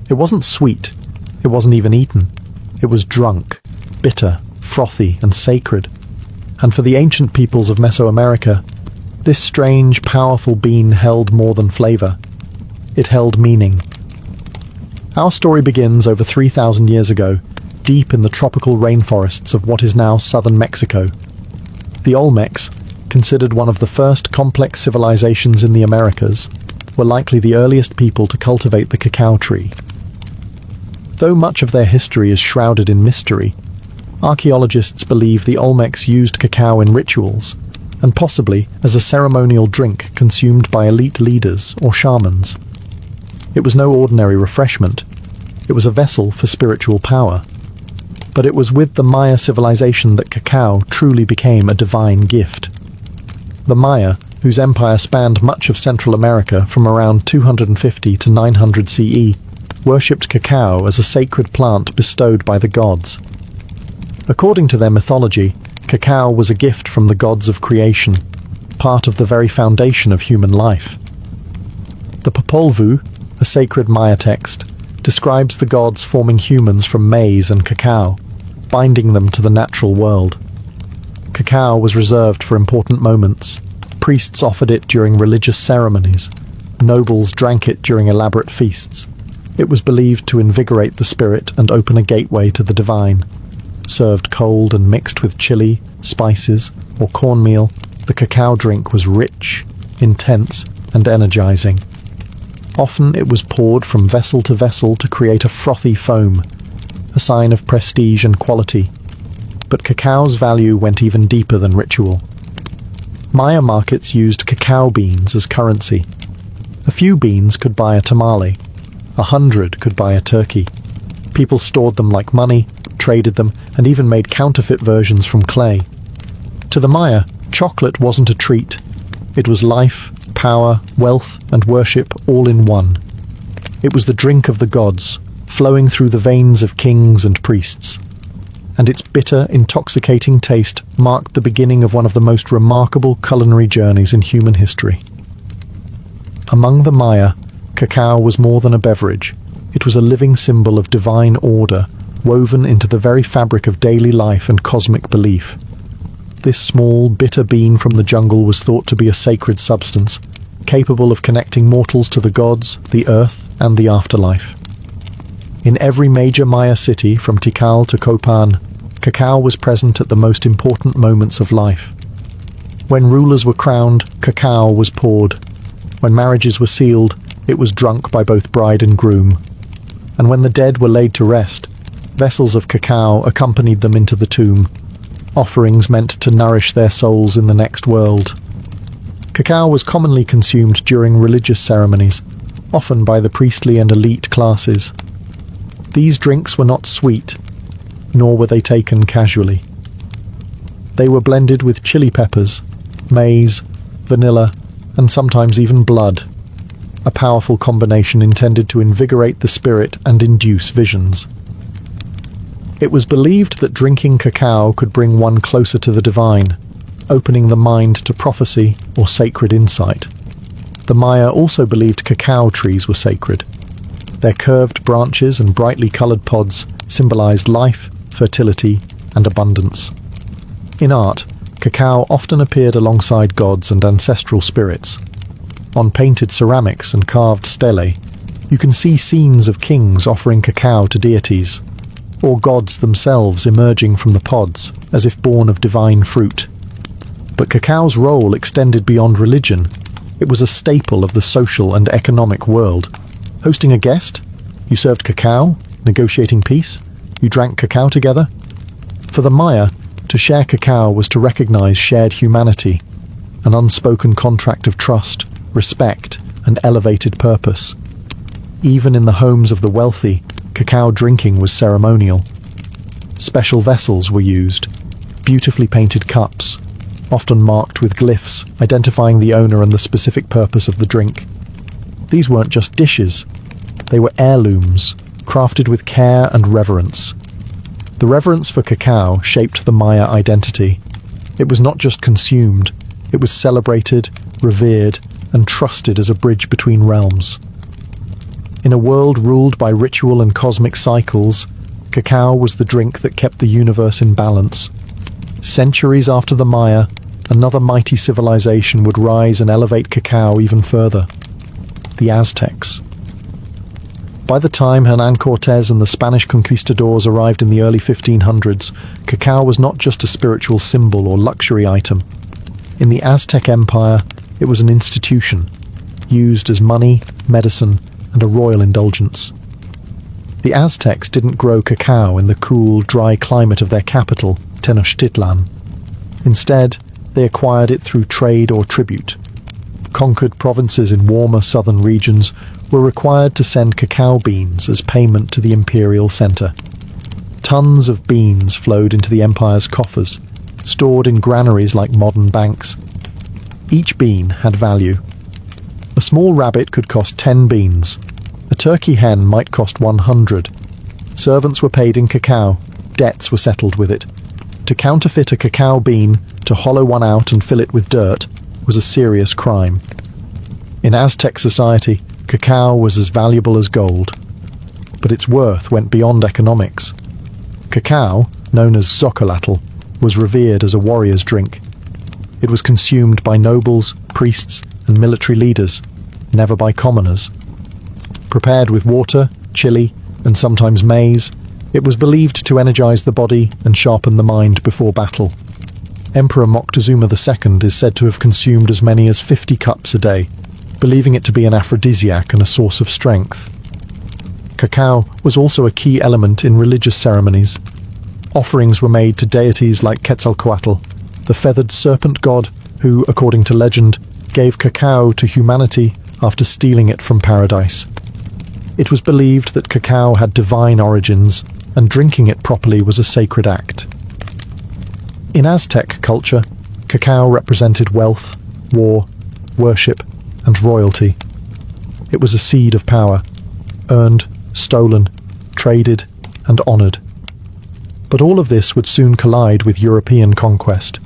It wasn't sweet. It wasn't even eaten. It was drunk, bitter, frothy, and sacred. and for the ancient peoples of Mesoamerica, this strange, powerful bean held more than flavor. It held meaning. Our story begins over 3,000 years ago, deep in the tropical rainforests of what is now southern Mexico. The Olmecs, considered one of the first complex civilizations in the Americas, were likely the earliest people to cultivate the cacao tree. Though much of their history is shrouded in mystery, archaeologists believe the Olmecs used cacao in rituals, and possibly as a ceremonial drink consumed by elite leaders or shamans. It was no ordinary refreshment. It was a vessel for spiritual power. But it was with the Maya civilization that cacao truly became a divine gift. The Maya, whose empire spanned much of Central America from around 250 to 900 CE, worshipped cacao as a sacred plant bestowed by the gods. According to their mythology, cacao was a gift from the gods of creation, part of the very foundation of human life. The Popol Vuh, a sacred Maya text, describes the gods forming humans from maize and cacao, binding them to the natural world. Cacao was reserved for important moments. Priests offered it during religious ceremonies. Nobles drank it during elaborate feasts. It was believed to invigorate the spirit and open a gateway to the divine. Served cold and mixed with chili, spices, or cornmeal, the cacao drink was rich, intense, and energizing. Often it was poured from vessel to create a frothy foam, a sign of prestige and quality. But cacao's value went even deeper than ritual. Maya markets used cacao beans as currency. A few beans could buy a tamale. 100 could buy a turkey. People stored them like money, traded them, and even made counterfeit versions from clay. To the Maya, chocolate wasn't a treat. It was life, power, wealth, and worship all in one. It was the drink of the gods, flowing through the veins of kings and priests. And its bitter, intoxicating taste marked the beginning of one of the most remarkable culinary journeys in human history. Among the Maya, cacao was more than a beverage. It was a living symbol of divine order, woven into the very fabric of daily life and cosmic belief. This small, bitter bean from the jungle was thought to be a sacred substance, capable of connecting mortals to the gods, the earth, and the afterlife. In every major Maya city, from Tikal to Copan, cacao was present at the most important moments of life. When rulers were crowned, cacao was poured. When marriages were sealed, it was drunk by both bride and groom. And when the dead were laid to rest, vessels of cacao accompanied them into the tomb, offerings meant to nourish their souls in the next world. Cacao was commonly consumed during religious ceremonies, often by the priestly and elite classes. These drinks were not sweet, nor were they taken casually. They were blended with chili peppers, maize, vanilla, and sometimes even blood, a powerful combination intended to invigorate the spirit and induce visions. It was believed that drinking cacao could bring one closer to the divine, opening the mind to prophecy or sacred insight. The Maya also believed cacao trees were sacred. Their curved branches and brightly coloured pods symbolized life, fertility, and abundance. In art, cacao often appeared alongside gods and ancestral spirits. On painted ceramics and carved stelae, you can see scenes of kings offering cacao to deities, or gods themselves emerging from the pods as if born of divine fruit. But cacao's role extended beyond religion. It was a staple of the social and economic world. Hosting a guest, you served cacao, negotiating peace, you drank cacao together. For the Maya, to share cacao was to recognize shared humanity, an unspoken contract of trust, respect, and elevated purpose. Even in the homes of the wealthy, cacao drinking was ceremonial. Special vessels were used, beautifully painted cups, often marked with glyphs identifying the owner and the specific purpose of the drink. These weren't just dishes, they were heirlooms, crafted with care and reverence. The reverence for cacao shaped the Maya identity. It was not just consumed, it was celebrated, revered, and trusted as a bridge between realms. In a world ruled by ritual and cosmic cycles, cacao was the drink that kept the universe in balance. Centuries after the Maya, another mighty civilization would rise and elevate cacao even further: the Aztecs. By the time Hernán Cortés and the Spanish conquistadors arrived in the early 1500s, cacao was not just a spiritual symbol or luxury item. In the Aztec Empire, it was an institution, used as money, medicine, and a royal indulgence. The Aztecs didn't grow cacao in the cool, dry climate of their capital, Tenochtitlan. Instead, they acquired it through trade or tribute. Conquered provinces in warmer southern regions were required to send cacao beans as payment to the imperial center. Tons of beans flowed into the empire's coffers, stored in granaries like modern banks. Each bean had value. A small rabbit could cost 10 beans. A turkey hen might cost 100. Servants were paid in cacao. Debts were settled with it. To counterfeit a cacao bean, to hollow one out and fill it with dirt, was a serious crime. In Aztec society, cacao was as valuable as gold. But its worth went beyond economics. Cacao, known as xocolatl, was revered as a warrior's drink. It was consumed by nobles, priests, and military leaders, never by commoners. Prepared with water, chili, and sometimes maize, it was believed to energize the body and sharpen the mind before battle. Emperor Moctezuma II is said to have consumed as many as 50 cups a day, believing it to be an aphrodisiac and a source of strength. Cacao was also a key element in religious ceremonies. Offerings were made to deities like Quetzalcoatl, the feathered serpent god who, according to legend, gave cacao to humanity after stealing it from paradise. It was believed that cacao had divine origins, and drinking it properly was a sacred act. In Aztec culture, cacao represented wealth, war, worship, and royalty. It was a seed of power, earned, stolen, traded, and honored. But all of this would soon collide with European conquest.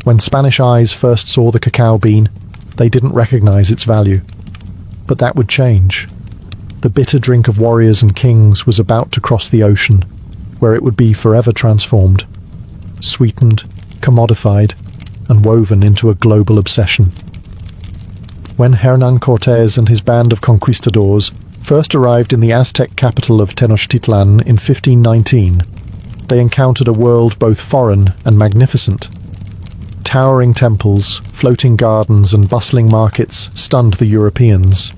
When Spanish eyes first saw the cacao bean, they didn't recognize its value. But that would change. The bitter drink of warriors and kings was about to cross the ocean, where it would be forever transformed, sweetened, commodified, and woven into a global obsession. When Hernán Cortés and his band of conquistadors first arrived in the Aztec capital of Tenochtitlan in 1519, they encountered a world both foreign and magnificent. Towering temples, floating gardens, and bustling markets stunned the Europeans.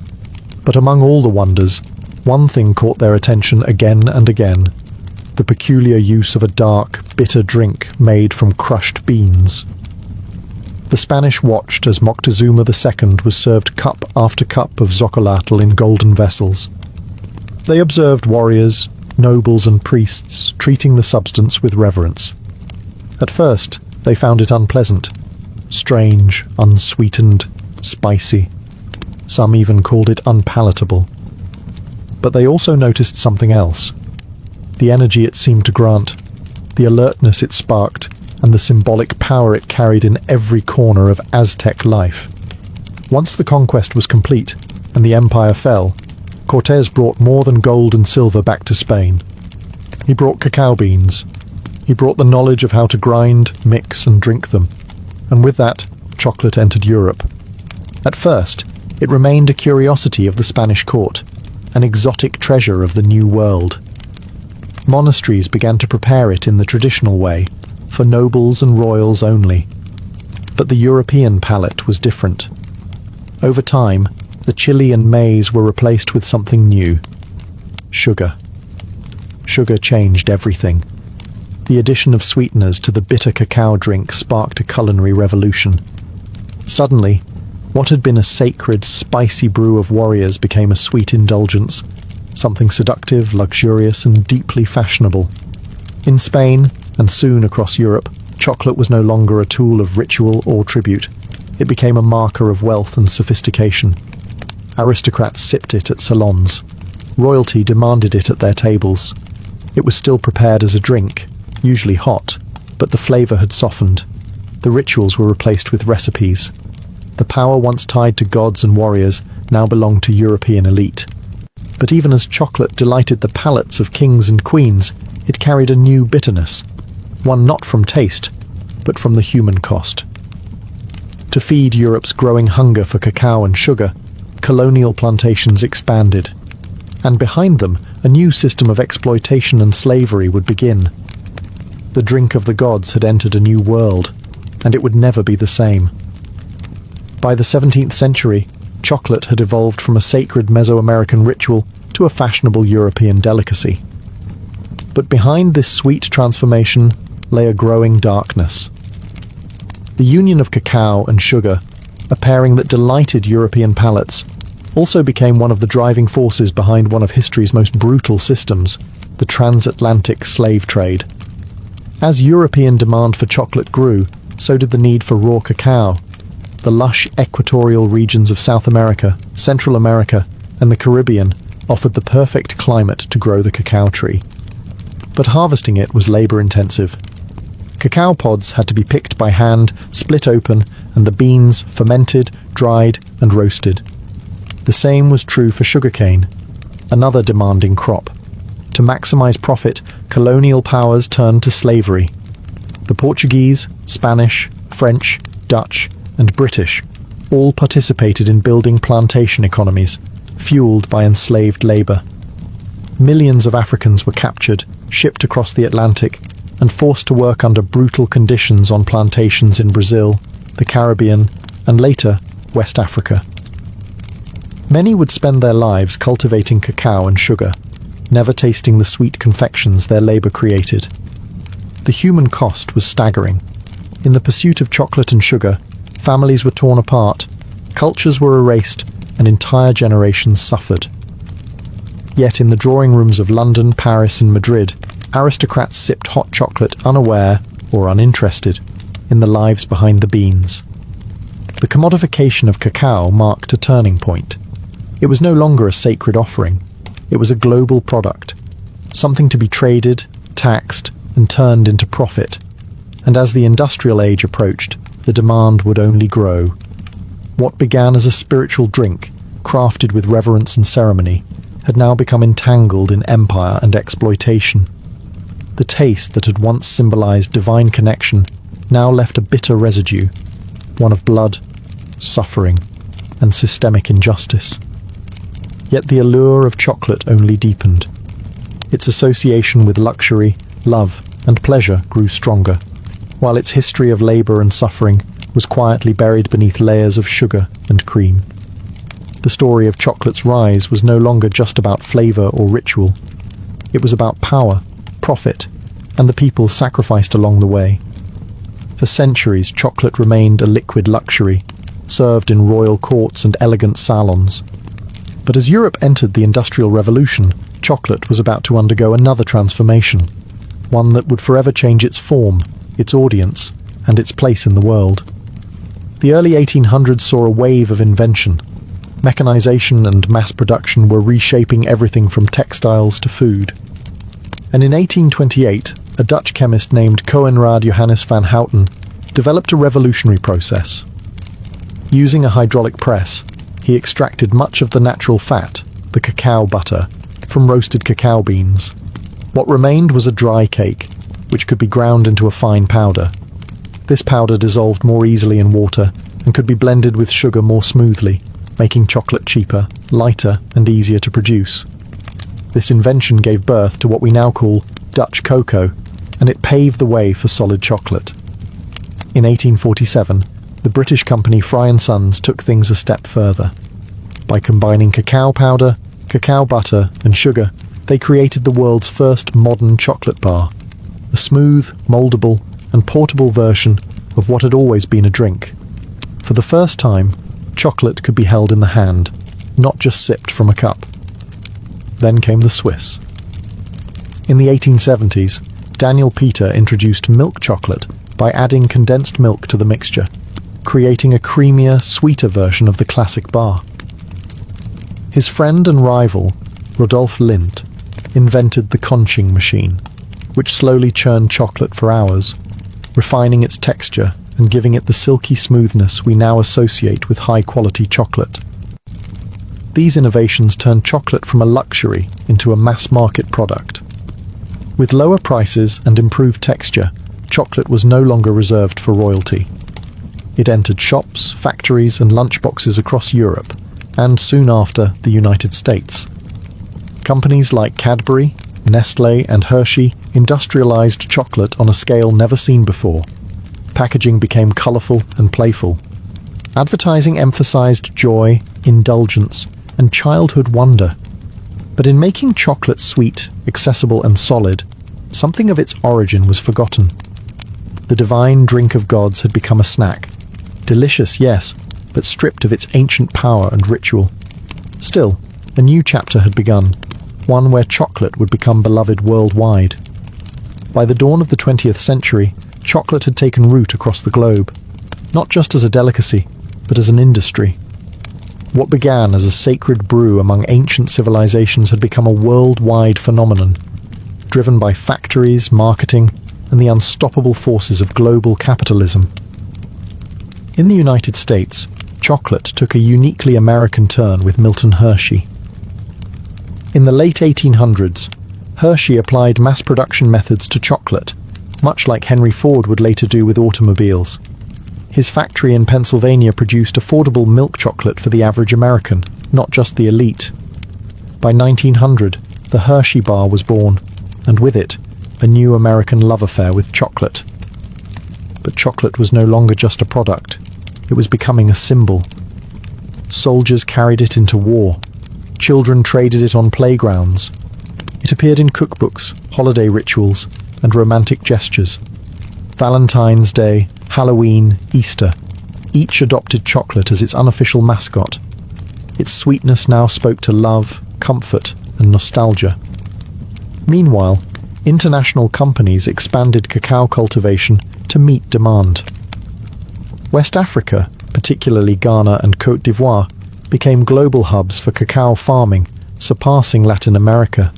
But among all the wonders, one thing caught their attention again and again: the peculiar use of a dark, bitter drink made from crushed beans. The Spanish watched as Moctezuma II was served cup after cup of xocolatl in golden vessels. They observed warriors, nobles, and priests treating the substance with reverence. At first, they found it unpleasant, strange, unsweetened, spicy. Some even called it unpalatable. But they also noticed something else: the energy it seemed to grant, the alertness it sparked, and the symbolic power it carried in every corner of Aztec life. Once the conquest was complete, and the empire fell, Cortés brought more than gold and silver back to Spain. He brought cacao beans. He brought the knowledge of how to grind, mix, and drink them. And with that, chocolate entered Europe. At first, it remained a curiosity of the Spanish court, an exotic treasure of the New World. Monasteries began to prepare it in the traditional way, for nobles and royals only. But the European palate was different. Over time, the chili and maize were replaced with something new: sugar. Sugar changed everything. The addition of sweeteners to the bitter cacao drink sparked a culinary revolution. Suddenly, what had been a sacred, spicy brew of warriors became a sweet indulgence, something seductive, luxurious, and deeply fashionable. In Spain, and soon across Europe, chocolate was no longer a tool of ritual or tribute. It became a marker of wealth and sophistication. Aristocrats sipped it at salons. Royalty demanded it at their tables. It was still prepared as a drink, usually hot, but the flavor had softened. The rituals were replaced with recipes. The power once tied to gods and warriors now belonged to European elite. But even as chocolate delighted the palates of kings and queens, it carried a new bitterness, one not from taste, but from the human cost. To feed Europe's growing hunger for cacao and sugar, colonial plantations expanded, and behind them, a new system of exploitation and slavery would begin. The drink of the gods had entered a new world, and it would never be the same. By the 17th century, chocolate had evolved from a sacred Mesoamerican ritual to a fashionable European delicacy. But behind this sweet transformation lay a growing darkness. The union of cacao and sugar, a pairing that delighted European palates, also became one of the driving forces behind one of history's most brutal systems, the transatlantic slave trade. As European demand for chocolate grew, so did the need for raw cacao. The lush equatorial regions of South America, Central America, and the Caribbean offered the perfect climate to grow the cacao tree. But harvesting it was labor-intensive. Cacao pods had to be picked by hand, split open, and the beans fermented, dried, and roasted. The same was true for sugarcane, another demanding crop. To maximize profit, colonial powers turned to slavery. The Portuguese, Spanish, French, Dutch, and British all participated in building plantation economies, fueled by enslaved labor. Millions of Africans were captured, shipped across the Atlantic, and forced to work under brutal conditions on plantations in Brazil, the Caribbean, and later, West Africa. Many would spend their lives cultivating cacao and sugar, never tasting the sweet confections their labor created. The human cost was staggering. In the pursuit of chocolate and sugar, families were torn apart, cultures were erased, and entire generations suffered. Yet in the drawing rooms of London, Paris, and Madrid, aristocrats sipped hot chocolate unaware, or uninterested, in the lives behind the beans. The commodification of cacao marked a turning point. It was no longer a sacred offering. It was a global product, something to be traded, taxed, and turned into profit. And as the industrial age approached, the demand would only grow. What began as a spiritual drink, crafted with reverence and ceremony, had now become entangled in empire and exploitation. The taste that had once symbolized divine connection now left a bitter residue, one of blood, suffering, and systemic injustice. Yet the allure of chocolate only deepened. Its association with luxury, love, and pleasure grew stronger, while its history of labor and suffering was quietly buried beneath layers of sugar and cream. The story of chocolate's rise was no longer just about flavor or ritual. It was about power, profit, and the people sacrificed along the way. For centuries, chocolate remained a liquid luxury, served in royal courts and elegant salons. But as Europe entered the Industrial Revolution, chocolate was about to undergo another transformation, one that would forever change its form, its audience, and its place in the world. The early 1800s saw a wave of invention. Mechanization and mass production were reshaping everything from textiles to food. And in 1828, a Dutch chemist named Coenraad Johannes van Houten developed a revolutionary process. Using a hydraulic press, he extracted much of the natural fat, the cacao butter, from roasted cacao beans. What remained was a dry cake, which could be ground into a fine powder. This powder dissolved more easily in water and could be blended with sugar more smoothly, making chocolate cheaper, lighter, and easier to produce. This invention gave birth to what we now call Dutch cocoa, and it paved the way for solid chocolate. In 1847, the British company Fry & Sons took things a step further. By combining cacao powder, cacao butter, and sugar, they created the world's first modern chocolate bar, a smooth, moldable, and portable version of what had always been a drink. For the first time, chocolate could be held in the hand, not just sipped from a cup. Then came the Swiss. In the 1870s, Daniel Peter introduced milk chocolate by adding condensed milk to the mixture, creating a creamier, sweeter version of the classic bar. His friend and rival, Rodolphe Lindt, invented the conching machine, which slowly churned chocolate for hours, refining its texture and giving it the silky smoothness we now associate with high-quality chocolate. These innovations turned chocolate from a luxury into a mass-market product. With lower prices and improved texture, chocolate was no longer reserved for royalty. It entered shops, factories, and lunchboxes across Europe, and soon after, the United States. Companies like Cadbury, Nestlé, and Hershey industrialized chocolate on a scale never seen before. Packaging became colorful and playful. Advertising emphasized joy, indulgence, and childhood wonder. But in making chocolate sweet, accessible, and solid, something of its origin was forgotten. The divine drink of gods had become a snack. Delicious, yes, but stripped of its ancient power and ritual. Still, a new chapter had begun, one where chocolate would become beloved worldwide. By the dawn of the 20th century, chocolate had taken root across the globe, not just as a delicacy, but as an industry. What began as a sacred brew among ancient civilizations had become a worldwide phenomenon, driven by factories, marketing, and the unstoppable forces of global capitalism. In the United States, chocolate took a uniquely American turn with Milton Hershey. In the late 1800s, Hershey applied mass production methods to chocolate, much like Henry Ford would later do with automobiles. His factory in Pennsylvania produced affordable milk chocolate for the average American, not just the elite. By 1900, the Hershey bar was born, and with it, a new American love affair with chocolate. But chocolate was no longer just a product. It was becoming a symbol. Soldiers carried it into war. Children traded it on playgrounds. It appeared in cookbooks, holiday rituals, and romantic gestures. Valentine's Day, Halloween, Easter, each adopted chocolate as its unofficial mascot. Its sweetness now spoke to love, comfort, and nostalgia. Meanwhile, international companies expanded cacao cultivation to meet demand. West Africa, particularly Ghana and Côte d'Ivoire, became global hubs for cacao farming, surpassing Latin America.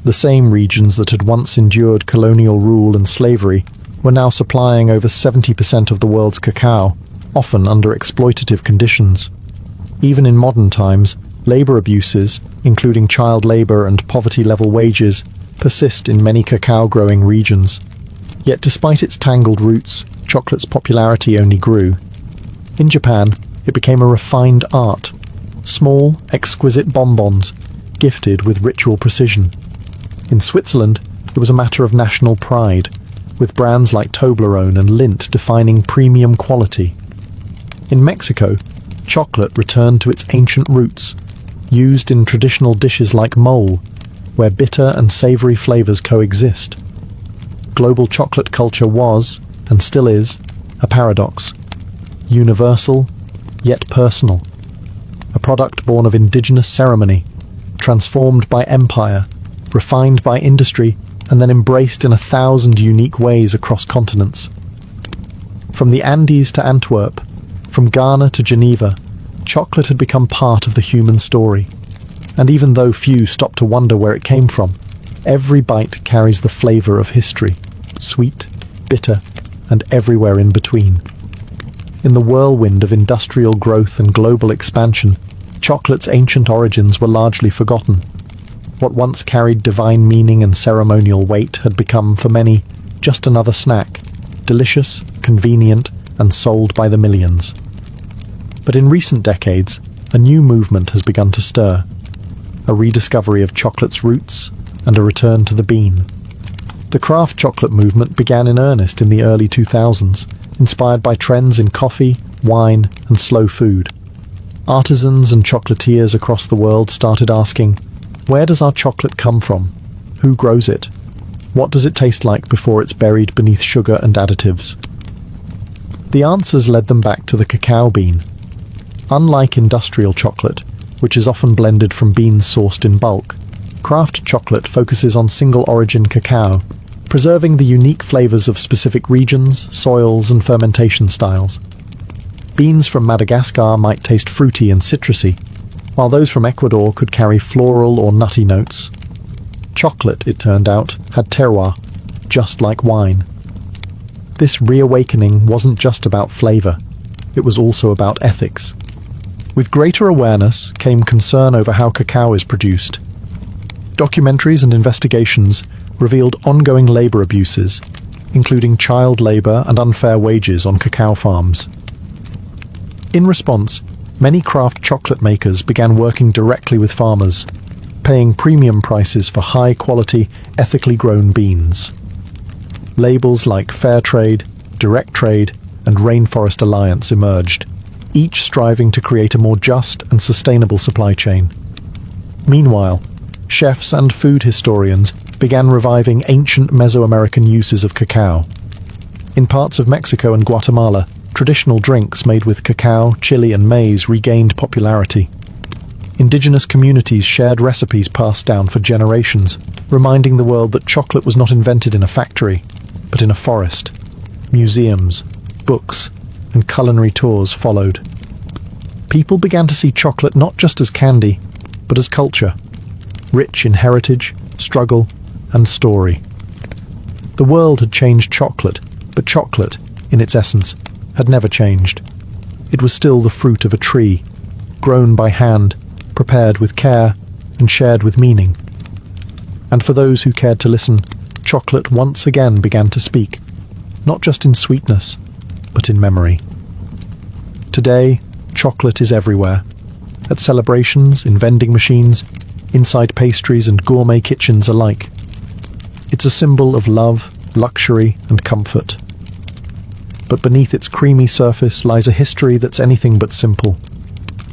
The same regions that had once endured colonial rule and slavery were now supplying over 70% of the world's cacao, often under exploitative conditions. Even in modern times, labor abuses, including child labor and poverty-level wages, persist in many cacao-growing regions. Yet despite its tangled roots, chocolate's popularity only grew. In Japan, it became a refined art. Small, exquisite bonbons, gifted with ritual precision. In Switzerland, it was a matter of national pride, with brands like Toblerone and Lindt defining premium quality. In Mexico, chocolate returned to its ancient roots, used in traditional dishes like mole, where bitter and savory flavors coexist. Global chocolate culture was, and still is, a paradox. Universal, yet personal. A product born of indigenous ceremony, transformed by empire, refined by industry, and then embraced in 1,000 unique ways across continents. From the Andes to Antwerp, from Ghana to Geneva, chocolate had become part of the human story. And even though few stopped to wonder where it came from, every bite carries the flavor of history, sweet, bitter, and everywhere in between. In the whirlwind of industrial growth and global expansion, chocolate's ancient origins were largely forgotten. What once carried divine meaning and ceremonial weight had become, for many, just another snack, delicious, convenient, and sold by the millions. But in recent decades, a new movement has begun to stir. A rediscovery of chocolate's roots, and a return to the bean. The craft chocolate movement began in earnest in the early 2000s, inspired by trends in coffee, wine, and slow food. Artisans and chocolatiers across the world started asking, where does our chocolate come from? Who grows it? What does it taste like before it's buried beneath sugar and additives? The answers led them back to the cacao bean. Unlike industrial chocolate, which is often blended from beans sourced in bulk, craft chocolate focuses on single-origin cacao, preserving the unique flavors of specific regions, soils, and fermentation styles. Beans from Madagascar might taste fruity and citrusy, while those from Ecuador could carry floral or nutty notes. Chocolate, it turned out, had terroir, just like wine. This reawakening wasn't just about flavor, it was also about ethics. With greater awareness came concern over how cacao is produced. Documentaries and investigations revealed ongoing labor abuses, including child labor and unfair wages on cacao farms. In response, many craft chocolate makers began working directly with farmers, paying premium prices for high-quality, ethically grown beans. Labels like Fair Trade, Direct Trade, and Rainforest Alliance emerged, each striving to create a more just and sustainable supply chain. Meanwhile, chefs and food historians began reviving ancient Mesoamerican uses of cacao. In parts of Mexico and Guatemala, traditional drinks made with cacao, chili, and maize regained popularity. Indigenous communities shared recipes passed down for generations, reminding the world that chocolate was not invented in a factory, but in a forest. Museums, books, and culinary tours followed. People began to see chocolate not just as candy, but as culture, rich in heritage, struggle, and story. The world had changed chocolate, but chocolate, in its essence, had never changed. It was still the fruit of a tree, grown by hand, prepared with care, and shared with meaning. And for those who cared to listen, chocolate once again began to speak, not just in sweetness, but in memory. Today, chocolate is everywhere. At celebrations, in vending machines, inside pastries and gourmet kitchens alike. It's a symbol of love, luxury, and comfort. But beneath its creamy surface lies a history that's anything but simple.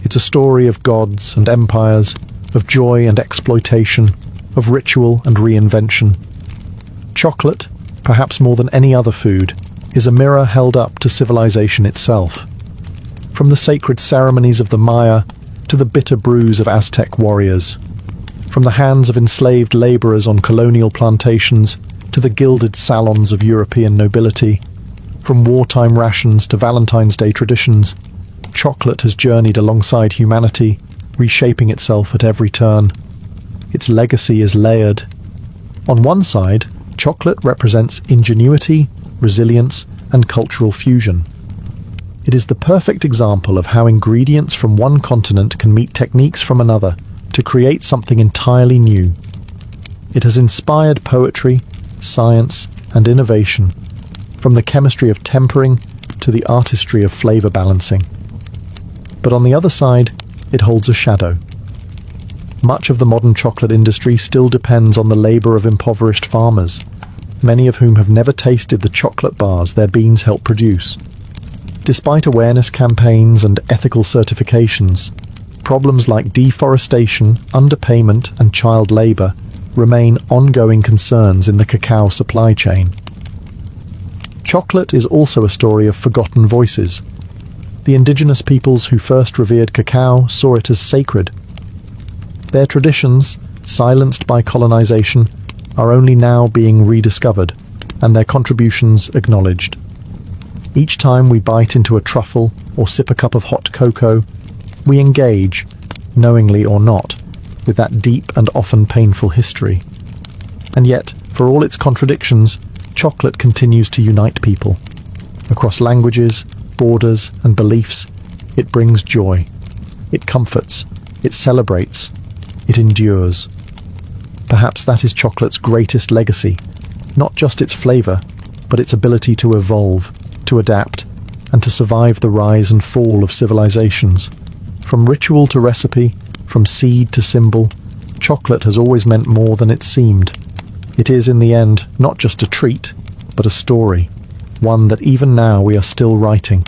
It's a story of gods and empires, of joy and exploitation, of ritual and reinvention. Chocolate, perhaps more than any other food, is a mirror held up to civilization itself. From the sacred ceremonies of the Maya to the bitter brews of Aztec warriors. From the hands of enslaved laborers on colonial plantations to the gilded salons of European nobility. From wartime rations to Valentine's Day traditions, chocolate has journeyed alongside humanity, reshaping itself at every turn. Its legacy is layered. On one side, chocolate represents ingenuity, resilience, and cultural fusion. It is the perfect example of how ingredients from one continent can meet techniques from another to create something entirely new. It has inspired poetry, science, and innovation, from the chemistry of tempering to the artistry of flavor balancing. But on the other side, it holds a shadow. Much of the modern chocolate industry still depends on the labor of impoverished farmers, many of whom have never tasted the chocolate bars their beans help produce. Despite awareness campaigns and ethical certifications, problems like deforestation, underpayment, and child labor remain ongoing concerns in the cacao supply chain. Chocolate is also a story of forgotten voices. The indigenous peoples who first revered cacao saw it as sacred. Their traditions, silenced by colonization, are only now being rediscovered, and their contributions acknowledged. Each time we bite into a truffle or sip a cup of hot cocoa, we engage, knowingly or not, with that deep and often painful history. And yet, for all its contradictions, chocolate continues to unite people. Across languages, borders, and beliefs, it brings joy. It comforts. It celebrates. It endures. Perhaps that is chocolate's greatest legacy, not just its flavor, but its ability to evolve, to adapt, and to survive the rise and fall of civilizations. From ritual to recipe, from seed to symbol, chocolate has always meant more than it seemed. It is, in the end, not just a treat, but a story, one that even now we are still writing.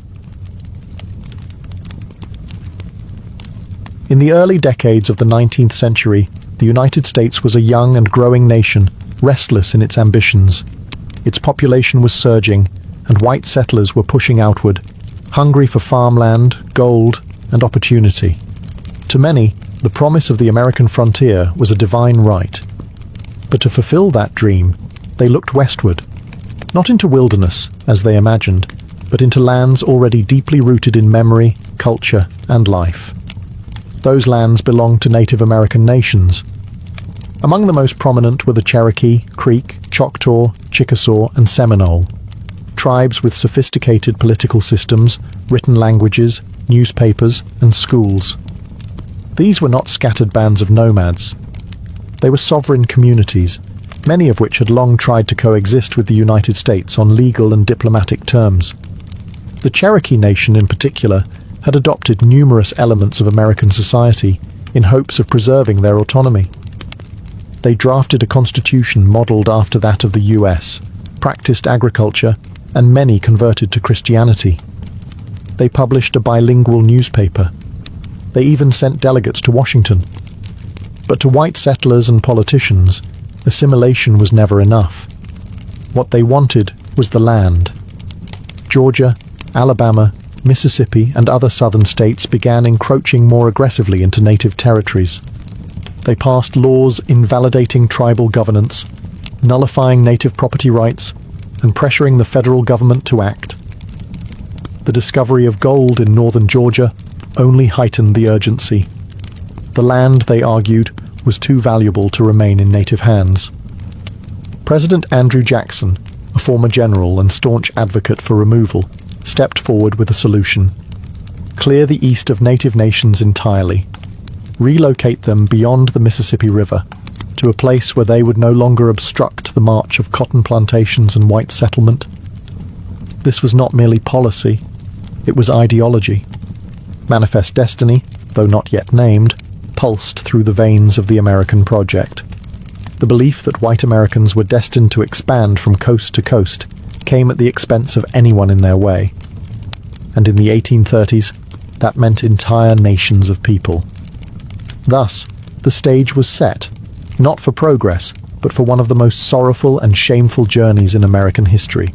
In the early decades of the 19th century, the United States was a young and growing nation, restless in its ambitions. Its population was surging, and white settlers were pushing outward, hungry for farmland, gold, and opportunity. To many, the promise of the American frontier was a divine right. But to fulfill that dream, they looked westward, not into wilderness, as they imagined, but into lands already deeply rooted in memory, culture, and life. Those lands belonged to Native American nations. Among the most prominent were the Cherokee, Creek, Choctaw, Chickasaw, and Seminole, tribes with sophisticated political systems, written languages, newspapers, and schools. These were not scattered bands of nomads. They were sovereign communities, many of which had long tried to coexist with the United States on legal and diplomatic terms. The Cherokee Nation in particular had adopted numerous elements of American society in hopes of preserving their autonomy. They drafted a constitution modeled after that of the US, practiced agriculture, and many converted to Christianity. They published a bilingual newspaper. They even sent delegates to Washington. But to white settlers and politicians, assimilation was never enough. What they wanted was the land. Georgia, Alabama, Mississippi, and other southern states began encroaching more aggressively into native territories. They passed laws invalidating tribal governance, nullifying native property rights, and pressuring the federal government to act. The discovery of gold in northern Georgia only heightened the urgency. The land, they argued, was too valuable to remain in native hands. President Andrew Jackson, a former general and staunch advocate for removal, stepped forward with a solution. Clear the east of native nations entirely. Relocate them beyond the Mississippi River, to a place where they would no longer obstruct the march of cotton plantations and white settlement. This was not merely policy, it was ideology. Manifest Destiny, though not yet named, pulsed through the veins of the American project. The belief that white Americans were destined to expand from coast to coast came at the expense of anyone in their way. And in the 1830s, that meant entire nations of people. Thus, the stage was set, not for progress, but for one of the most sorrowful and shameful journeys in American history,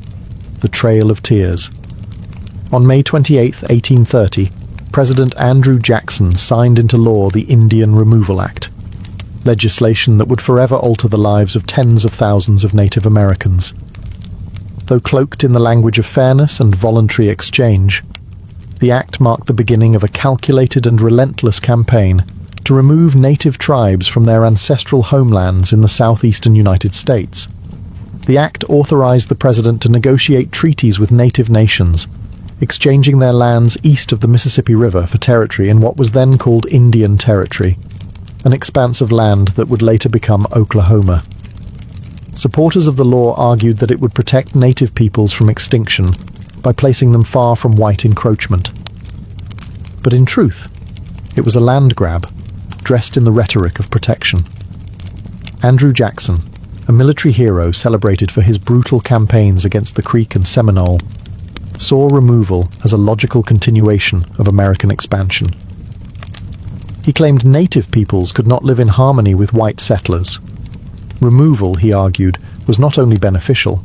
the Trail of Tears. On May 28, 1830, President Andrew Jackson signed into law the Indian Removal Act, legislation that would forever alter the lives of tens of thousands of Native Americans. Though cloaked in the language of fairness and voluntary exchange, the act marked the beginning of a calculated and relentless campaign to remove native tribes from their ancestral homelands in the southeastern United States. The act authorized the president to negotiate treaties with native nations, exchanging their lands east of the Mississippi River for territory in what was then called Indian Territory, an expanse of land that would later become Oklahoma. Supporters of the law argued that it would protect native peoples from extinction by placing them far from white encroachment. But in truth, it was a land grab, dressed in the rhetoric of protection. Andrew Jackson, a military hero celebrated for his brutal campaigns against the Creek and Seminole, saw removal as a logical continuation of American expansion. He claimed native peoples could not live in harmony with white settlers. Removal, he argued, was not only beneficial,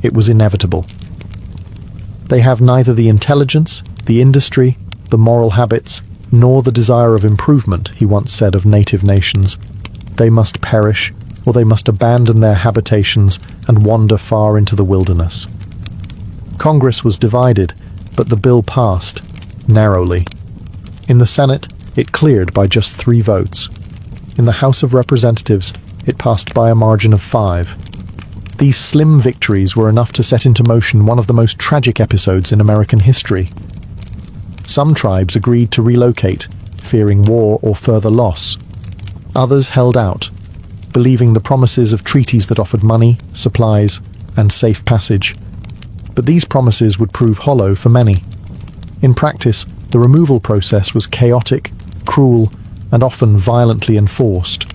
it was inevitable. They have neither the intelligence, the industry, the moral habits, nor the desire of improvement, he once said of native nations. They must perish, or they must abandon their habitations and wander far into the wilderness. Congress was divided, but the bill passed, narrowly. In the Senate, it cleared by just 3 votes. In the House of Representatives, it passed by a margin of 5. These slim victories were enough to set into motion one of the most tragic episodes in American history. Some tribes agreed to relocate, fearing war or further loss. Others held out, believing the promises of treaties that offered money, supplies, and safe passage. But these promises would prove hollow for many. In practice, the removal process was chaotic, cruel, and often violently enforced.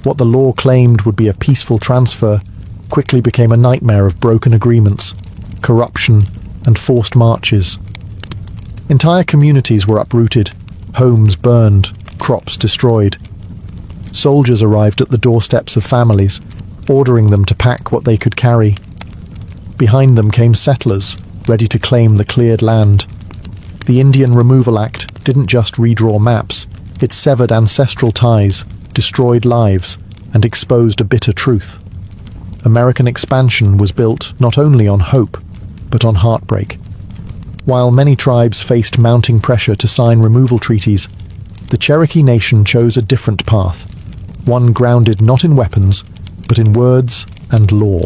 What the law claimed would be a peaceful transfer quickly became a nightmare of broken agreements, corruption, and forced marches. Entire communities were uprooted, homes burned, crops destroyed. Soldiers arrived at the doorsteps of families, ordering them to pack what they could carry. Behind them came settlers, ready to claim the cleared land. The Indian Removal Act didn't just redraw maps, it severed ancestral ties, destroyed lives, and exposed a bitter truth. American expansion was built not only on hope, but on heartbreak. While many tribes faced mounting pressure to sign removal treaties, the Cherokee Nation chose a different path, one grounded not in weapons, but in words and law.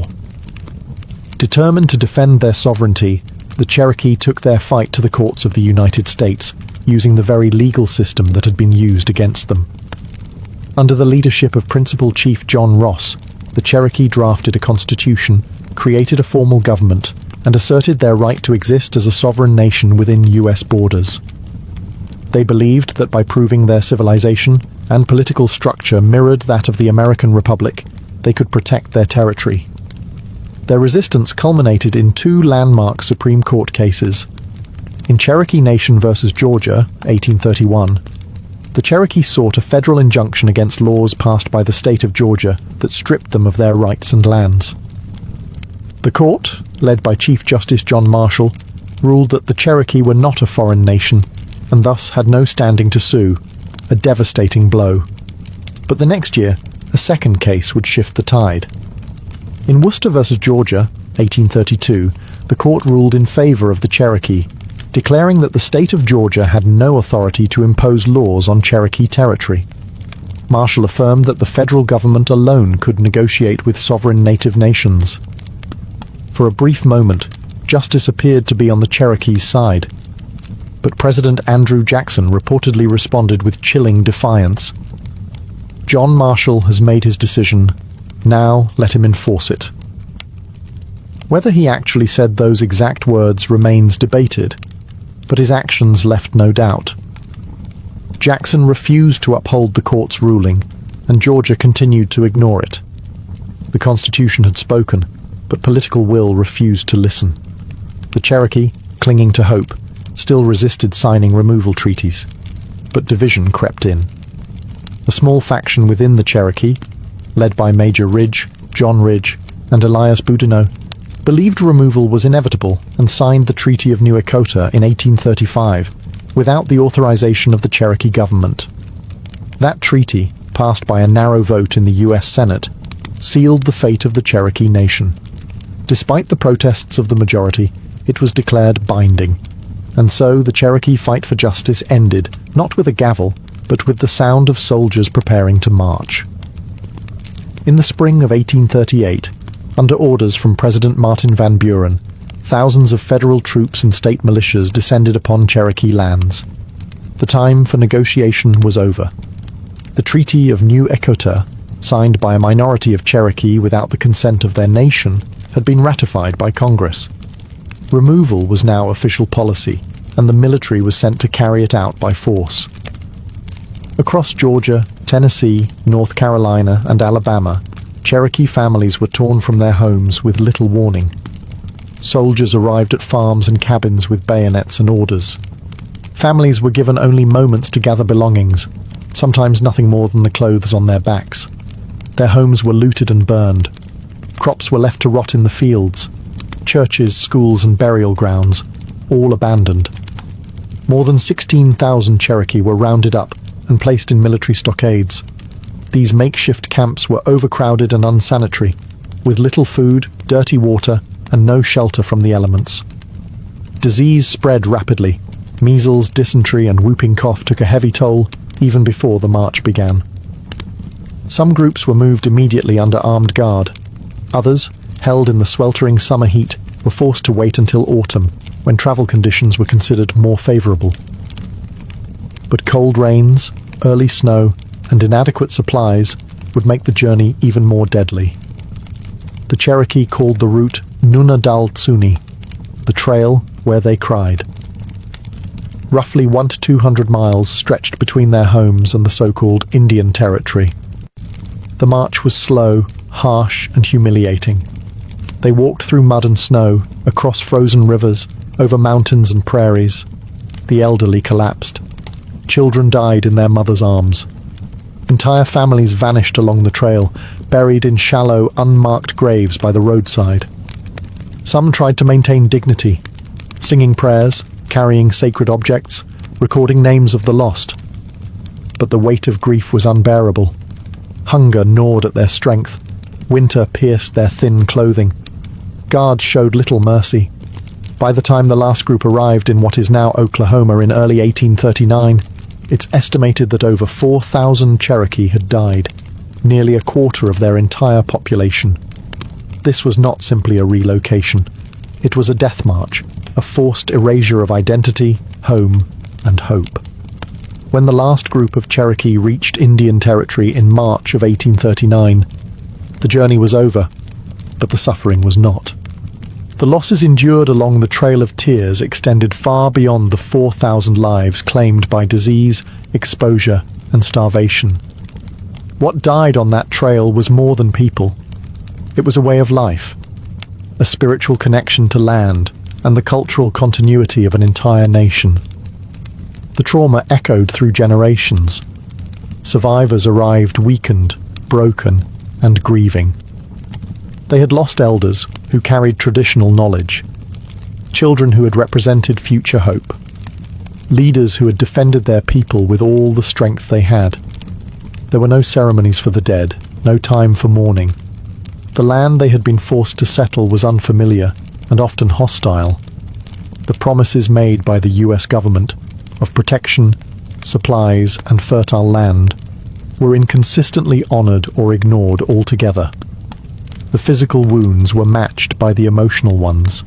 Determined to defend their sovereignty, the Cherokee took their fight to the courts of the United States, using the very legal system that had been used against them. Under the leadership of Principal Chief John Ross, the Cherokee drafted a constitution, created a formal government, and asserted their right to exist as a sovereign nation within U.S. borders. They believed that by proving their civilization and political structure mirrored that of the American Republic, they could protect their territory. Their resistance culminated in two landmark Supreme Court cases. In Cherokee Nation versus Georgia, 1831, the Cherokee sought a federal injunction against laws passed by the state of Georgia that stripped them of their rights and lands. The court, led by Chief Justice John Marshall, ruled that the Cherokee were not a foreign nation and thus had no standing to sue, a devastating blow. But the next year, a second case would shift the tide. In Worcester versus Georgia, 1832, the court ruled in favor of the Cherokee, declaring that the state of Georgia had no authority to impose laws on Cherokee territory. Marshall affirmed that the federal government alone could negotiate with sovereign native nations. For a brief moment, justice appeared to be on the Cherokee's side. But President Andrew Jackson reportedly responded with chilling defiance. John Marshall has made his decision. Now let him enforce it. Whether he actually said those exact words remains debated, but his actions left no doubt. Jackson refused to uphold the court's ruling, and Georgia continued to ignore it. The Constitution had spoken, but political will refused to listen. The Cherokee, clinging to hope, still resisted signing removal treaties, but division crept in. A small faction within the Cherokee, led by Major Ridge, John Ridge, and Elias Boudinot, believed removal was inevitable and signed the Treaty of New Echota in 1835 without the authorization of the Cherokee government. That treaty, passed by a narrow vote in the U.S. Senate, sealed the fate of the Cherokee Nation. Despite the protests of the majority, it was declared binding, and so the Cherokee fight for justice ended, not with a gavel, but with the sound of soldiers preparing to march. In the spring of 1838, under orders from President Martin Van Buren, thousands of federal troops and state militias descended upon Cherokee lands. The time for negotiation was over. The Treaty of New Echota, signed by a minority of Cherokee without the consent of their nation, had been ratified by Congress. Removal was now official policy, and the military was sent to carry it out by force. Across Georgia, Tennessee, North Carolina, and Alabama, Cherokee families were torn from their homes with little warning. Soldiers arrived at farms and cabins with bayonets and orders. Families were given only moments to gather belongings, sometimes nothing more than the clothes on their backs. Their homes were looted and burned. Crops were left to rot in the fields. Churches, schools, and burial grounds, all abandoned. More than 16,000 Cherokee were rounded up and placed in military stockades. These makeshift camps were overcrowded and unsanitary, with little food, dirty water, and no shelter from the elements. Disease spread rapidly. Measles, dysentery, and whooping cough took a heavy toll even before the march began. Some groups were moved immediately under armed guard. Others, held in the sweltering summer heat, were forced to wait until autumn, when travel conditions were considered more favorable. But cold rains, early snow, and inadequate supplies would make the journey even more deadly. The Cherokee called the route Nuna Dal Tsuni, the trail where they cried. Roughly 100 to 200 miles stretched between their homes and the so-called Indian Territory. The march was slow, harsh, and humiliating. They walked through mud and snow, across frozen rivers, over mountains and prairies. The elderly collapsed. Children died in their mothers' arms. Entire families vanished along the trail, buried in shallow, unmarked graves by the roadside. Some tried to maintain dignity, singing prayers, carrying sacred objects, recording names of the lost. But the weight of grief was unbearable. Hunger gnawed at their strength. Winter pierced their thin clothing. Guards showed little mercy. By the time the last group arrived in what is now Oklahoma in early 1839, it's estimated that over 4,000 Cherokee had died, nearly a quarter of their entire population. This was not simply a relocation. It was a death march, a forced erasure of identity, home, and hope. When the last group of Cherokee reached Indian Territory in March of 1839, The journey was over, but the suffering was not. The losses endured along the Trail of Tears extended far beyond the 4,000 lives claimed by disease, exposure, and starvation. What died on that trail was more than people. It was a way of life, a spiritual connection to land, and the cultural continuity of an entire nation. The trauma echoed through generations. Survivors arrived weakened, broken, and grieving. They had lost elders who carried traditional knowledge, children who had represented future hope, leaders who had defended their people with all the strength they had. There were no ceremonies for the dead, no time for mourning. The land they had been forced to settle was unfamiliar and often hostile. The promises made by the US government of protection, supplies, and fertile land were inconsistently honoured or ignored altogether. The physical wounds were matched by the emotional ones.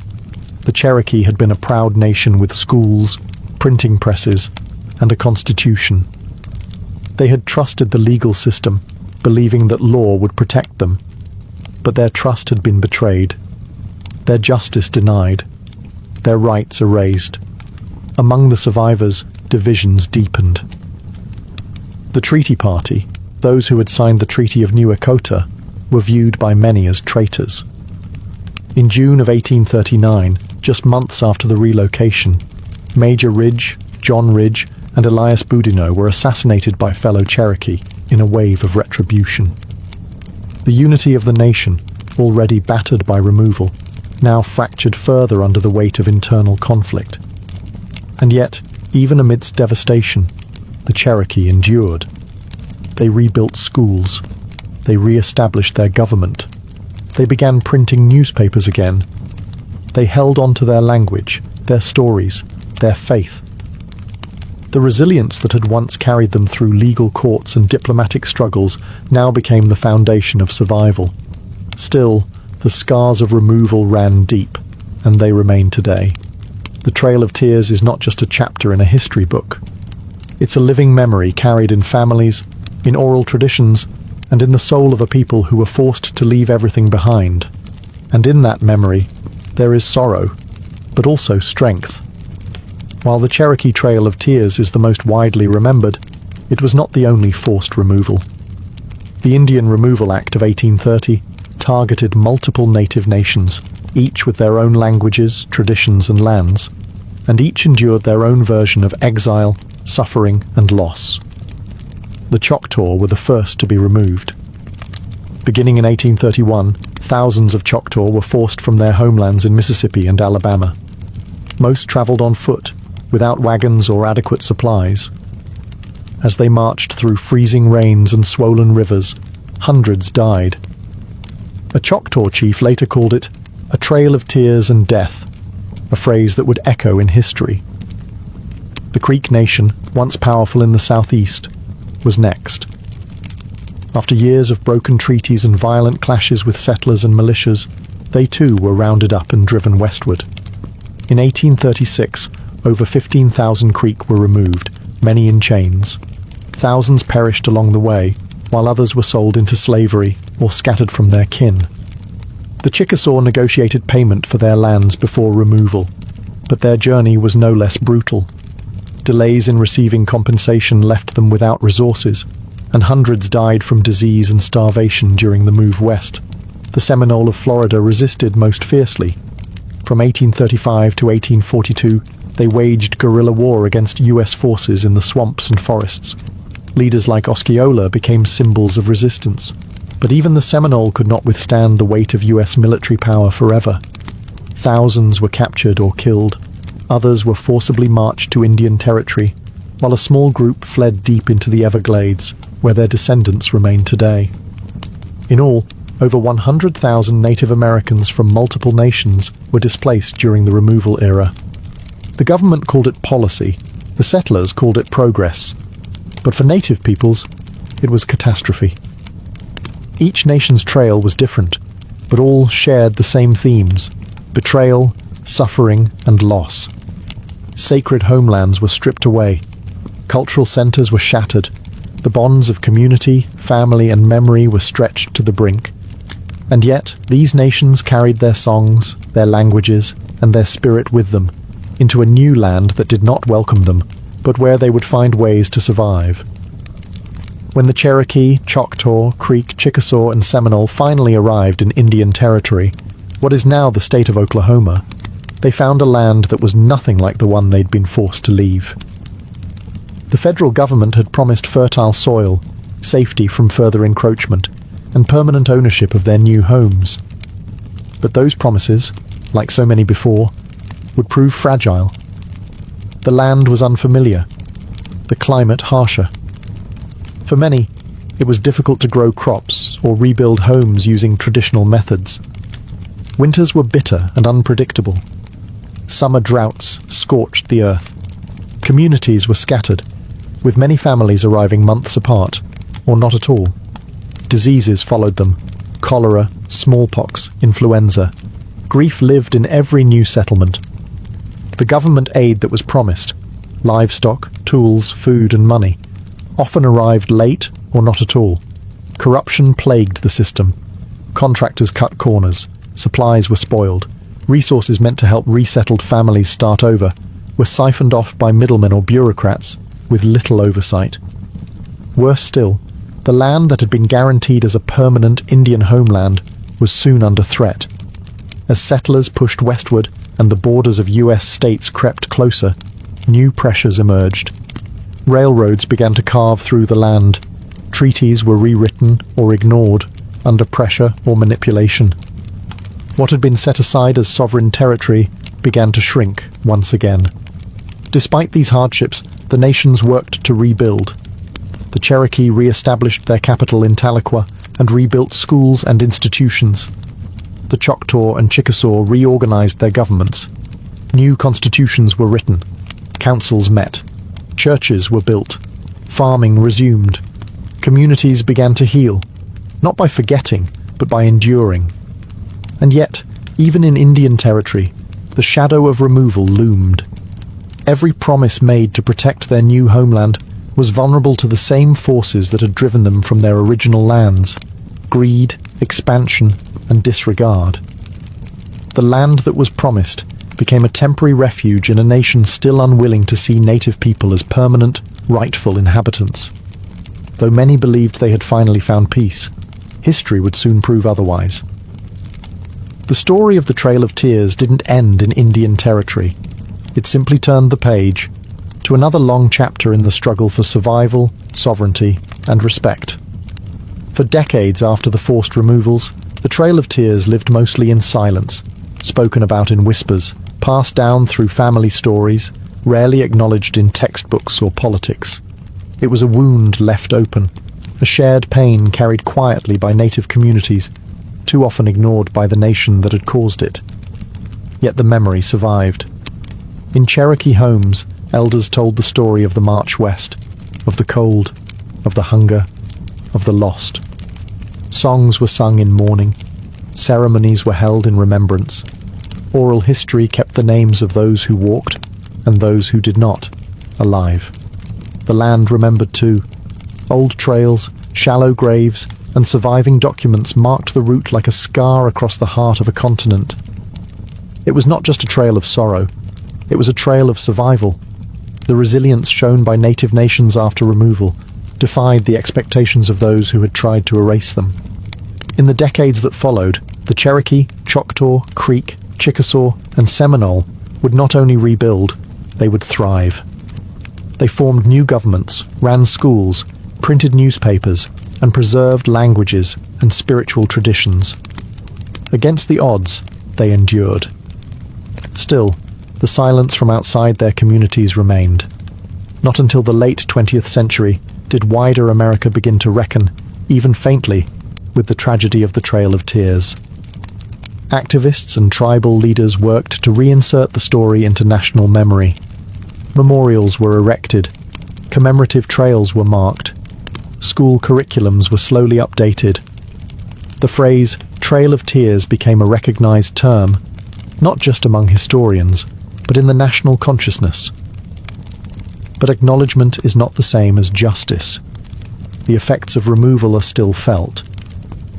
The Cherokee had been a proud nation with schools, printing presses, and a constitution. They had trusted the legal system, believing that law would protect them. But their trust had been betrayed, their justice denied, their rights erased. Among the survivors, divisions deepened. The treaty party, those who had signed the Treaty of New Echota, were viewed by many as traitors. In June of 1839, just months after the relocation, Major Ridge, John Ridge, and Elias Boudinot were assassinated by fellow Cherokee in a wave of retribution. The unity of the nation, already battered by removal, now fractured further under the weight of internal conflict. And yet, even amidst devastation, the Cherokee endured. They rebuilt schools. They re-established their government. They began printing newspapers again. They held on to their language, their stories, their faith. The resilience that had once carried them through legal courts and diplomatic struggles now became the foundation of survival. Still, the scars of removal ran deep, and they remain today. The Trail of Tears is not just a chapter in a history book. It's a living memory carried in families, in oral traditions, and in the soul of a people who were forced to leave everything behind. And in that memory, there is sorrow, but also strength. While the Cherokee Trail of Tears is the most widely remembered, it was not the only forced removal. The Indian Removal Act of 1830 targeted multiple native nations, each with their own languages, traditions, and lands, and each endured their own version of exile, suffering, and loss. The Choctaw were the first to be removed. Beginning in 1831, thousands of Choctaw were forced from their homelands in Mississippi and Alabama. Most traveled on foot, without wagons or adequate supplies. As they marched through freezing rains and swollen rivers, hundreds died. A Choctaw chief later called it a trail of tears and death, a phrase that would echo in history. The Creek Nation, once powerful in the southeast, was next. After years of broken treaties and violent clashes with settlers and militias, they too were rounded up and driven westward. In 1836, over 15,000 Creek were removed, many in chains. Thousands perished along the way, while others were sold into slavery or scattered from their kin. The Chickasaw negotiated payment for their lands before removal, but their journey was no less brutal. Delays in receiving compensation left them without resources, and hundreds died from disease and starvation during the move west. The Seminole of Florida resisted most fiercely. From 1835 to 1842, they waged guerrilla war against US forces in the swamps and forests. Leaders like Osceola became symbols of resistance. But even the Seminole could not withstand the weight of US military power forever. Thousands were captured or killed. Others were forcibly marched to Indian territory, while a small group fled deep into the Everglades, where their descendants remain today. In all, over 100,000 Native Americans from multiple nations were displaced during the removal era. The government called it policy, the settlers called it progress, but for native peoples, it was catastrophe. Each nation's trail was different, but all shared the same themes: betrayal, suffering, and loss. Sacred homelands were stripped away. Cultural centers were shattered. The bonds of community, family, and memory were stretched to the brink. And yet, these nations carried their songs, their languages, and their spirit with them, into a new land that did not welcome them, but where they would find ways to survive. When the Cherokee, Choctaw, Creek, Chickasaw, and Seminole finally arrived in Indian Territory, what is now the state of Oklahoma, they found a land that was nothing like the one they'd been forced to leave. The federal government had promised fertile soil, safety from further encroachment, and permanent ownership of their new homes. But those promises, like so many before, would prove fragile. The land was unfamiliar, the climate harsher. For many, it was difficult to grow crops or rebuild homes using traditional methods. Winters were bitter and unpredictable. Summer droughts scorched the earth. Communities were scattered, with many families arriving months apart, or not at all. Diseases followed them: cholera, smallpox, influenza. Grief lived in every new settlement. The government aid that was promised, livestock, tools, food and money, often arrived late or not at all. Corruption plagued the system. Contractors cut corners, supplies were spoiled, resources meant to help resettled families start over were siphoned off by middlemen or bureaucrats with little oversight. Worse still, the land that had been guaranteed as a permanent Indian homeland was soon under threat. As settlers pushed westward and the borders of US states crept closer, new pressures emerged. Railroads began to carve through the land. Treaties were rewritten or ignored under pressure or manipulation. What had been set aside as sovereign territory began to shrink once again. Despite these hardships, the nations worked to rebuild. The Cherokee re-established their capital in Tahlequah and rebuilt schools and institutions. The Choctaw and Chickasaw reorganized their governments. New constitutions were written. Councils met. Churches were built. Farming resumed. Communities began to heal, not by forgetting, but by enduring. And yet, even in Indian Territory, the shadow of removal loomed. Every promise made to protect their new homeland was vulnerable to the same forces that had driven them from their original lands: greed, expansion, and disregard. The land that was promised became a temporary refuge in a nation still unwilling to see native people as permanent, rightful inhabitants. Though many believed they had finally found peace, history would soon prove otherwise. The story of the Trail of Tears didn't end in Indian Territory. It simply turned the page to another long chapter in the struggle for survival, sovereignty, and respect. For decades after the forced removals, the Trail of Tears lived mostly in silence, spoken about in whispers, passed down through family stories, rarely acknowledged in textbooks or politics. It was a wound left open, a shared pain carried quietly by native communities, too often ignored by the nation that had caused it. Yet the memory survived. In Cherokee homes, elders told the story of the march west, of the cold, of the hunger, of the lost. Songs were sung in mourning. Ceremonies were held in remembrance. Oral history kept the names of those who walked, and those who did not, alive. The land remembered too. Old trails, shallow graves, and surviving documents marked the route like a scar across the heart of a continent. It was not just a trail of sorrow. It was a trail of survival. The resilience shown by native nations after removal defied the expectations of those who had tried to erase them. In the decades that followed, the Cherokee, Choctaw, Creek, Chickasaw, and Seminole would not only rebuild, they would thrive. They formed new governments, ran schools, printed newspapers, and preserved languages and spiritual traditions. Against the odds, they endured. Still, the silence from outside their communities remained. Not until the late 20th century did wider America begin to reckon, even faintly, with the tragedy of the Trail of Tears. Activists and tribal leaders worked to reinsert the story into national memory. Memorials were erected. Commemorative trails were marked. School curriculums were slowly updated. The phrase Trail of Tears became a recognized term, not just among historians, but in the national consciousness. But acknowledgement is not the same as justice. The effects of removal are still felt.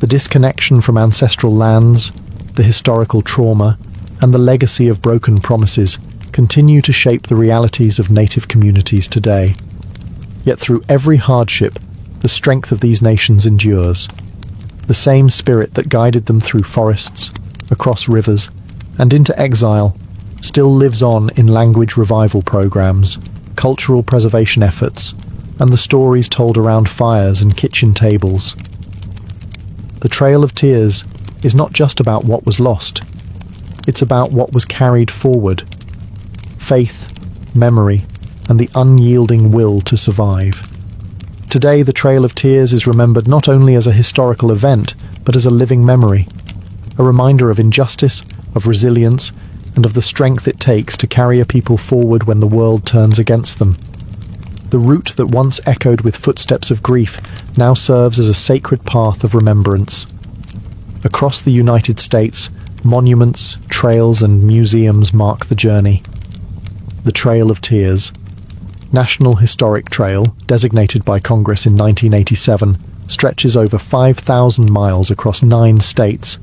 The disconnection from ancestral lands, the historical trauma, and the legacy of broken promises continue to shape the realities of native communities today. Yet through every hardship, the strength of these nations endures. The same spirit that guided them through forests, across rivers, and into exile still lives on in language revival programs, cultural preservation efforts, and the stories told around fires and kitchen tables. The Trail of Tears is not just about what was lost. It's about what was carried forward. Faith, memory, and the unyielding will to survive. Today, the Trail of Tears is remembered not only as a historical event, but as a living memory, a reminder of injustice, of resilience, and of the strength it takes to carry a people forward when the world turns against them. The route that once echoed with footsteps of grief now serves as a sacred path of remembrance. Across the United States, monuments, trails, and museums mark the journey. The Trail of Tears, National Historic Trail, designated by Congress in 1987, stretches over 5,000 miles across 9 states,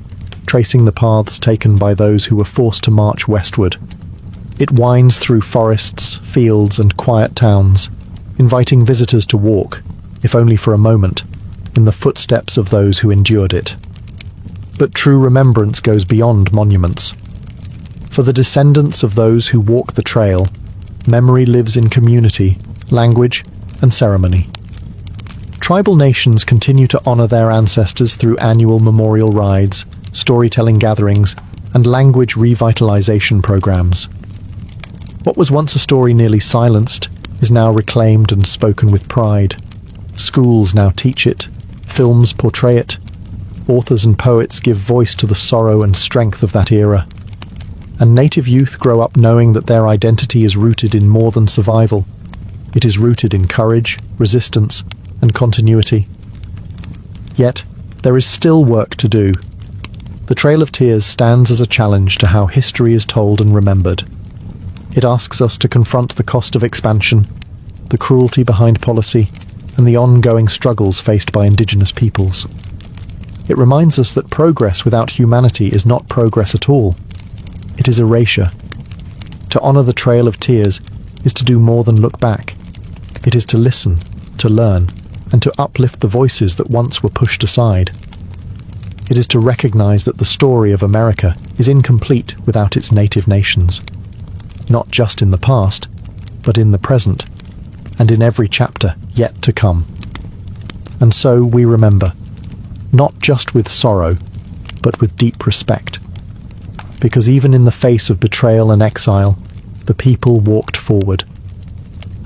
tracing the paths taken by those who were forced to march westward. It winds through forests, fields, and quiet towns, inviting visitors to walk, if only for a moment, in the footsteps of those who endured it. But true remembrance goes beyond monuments. For the descendants of those who walk the trail, memory lives in community, language, and ceremony. Tribal nations continue to honor their ancestors through annual memorial rides, storytelling gatherings, and language revitalization programs. What was once a story nearly silenced is now reclaimed and spoken with pride. Schools now teach it, films portray it, authors and poets give voice to the sorrow and strength of that era. And native youth grow up knowing that their identity is rooted in more than survival. It is rooted in courage, resistance, and continuity. Yet, there is still work to do. The Trail of Tears stands as a challenge to how history is told and remembered. It asks us to confront the cost of expansion, the cruelty behind policy, and the ongoing struggles faced by indigenous peoples. It reminds us that progress without humanity is not progress at all. It is erasure. To honor the Trail of Tears is to do more than look back. It is to listen, to learn, and to uplift the voices that once were pushed aside. It is to recognize that the story of America is incomplete without its native nations, not just in the past, but in the present, and in every chapter yet to come. And so we remember, not just with sorrow, but with deep respect. Because even in the face of betrayal and exile, the people walked forward,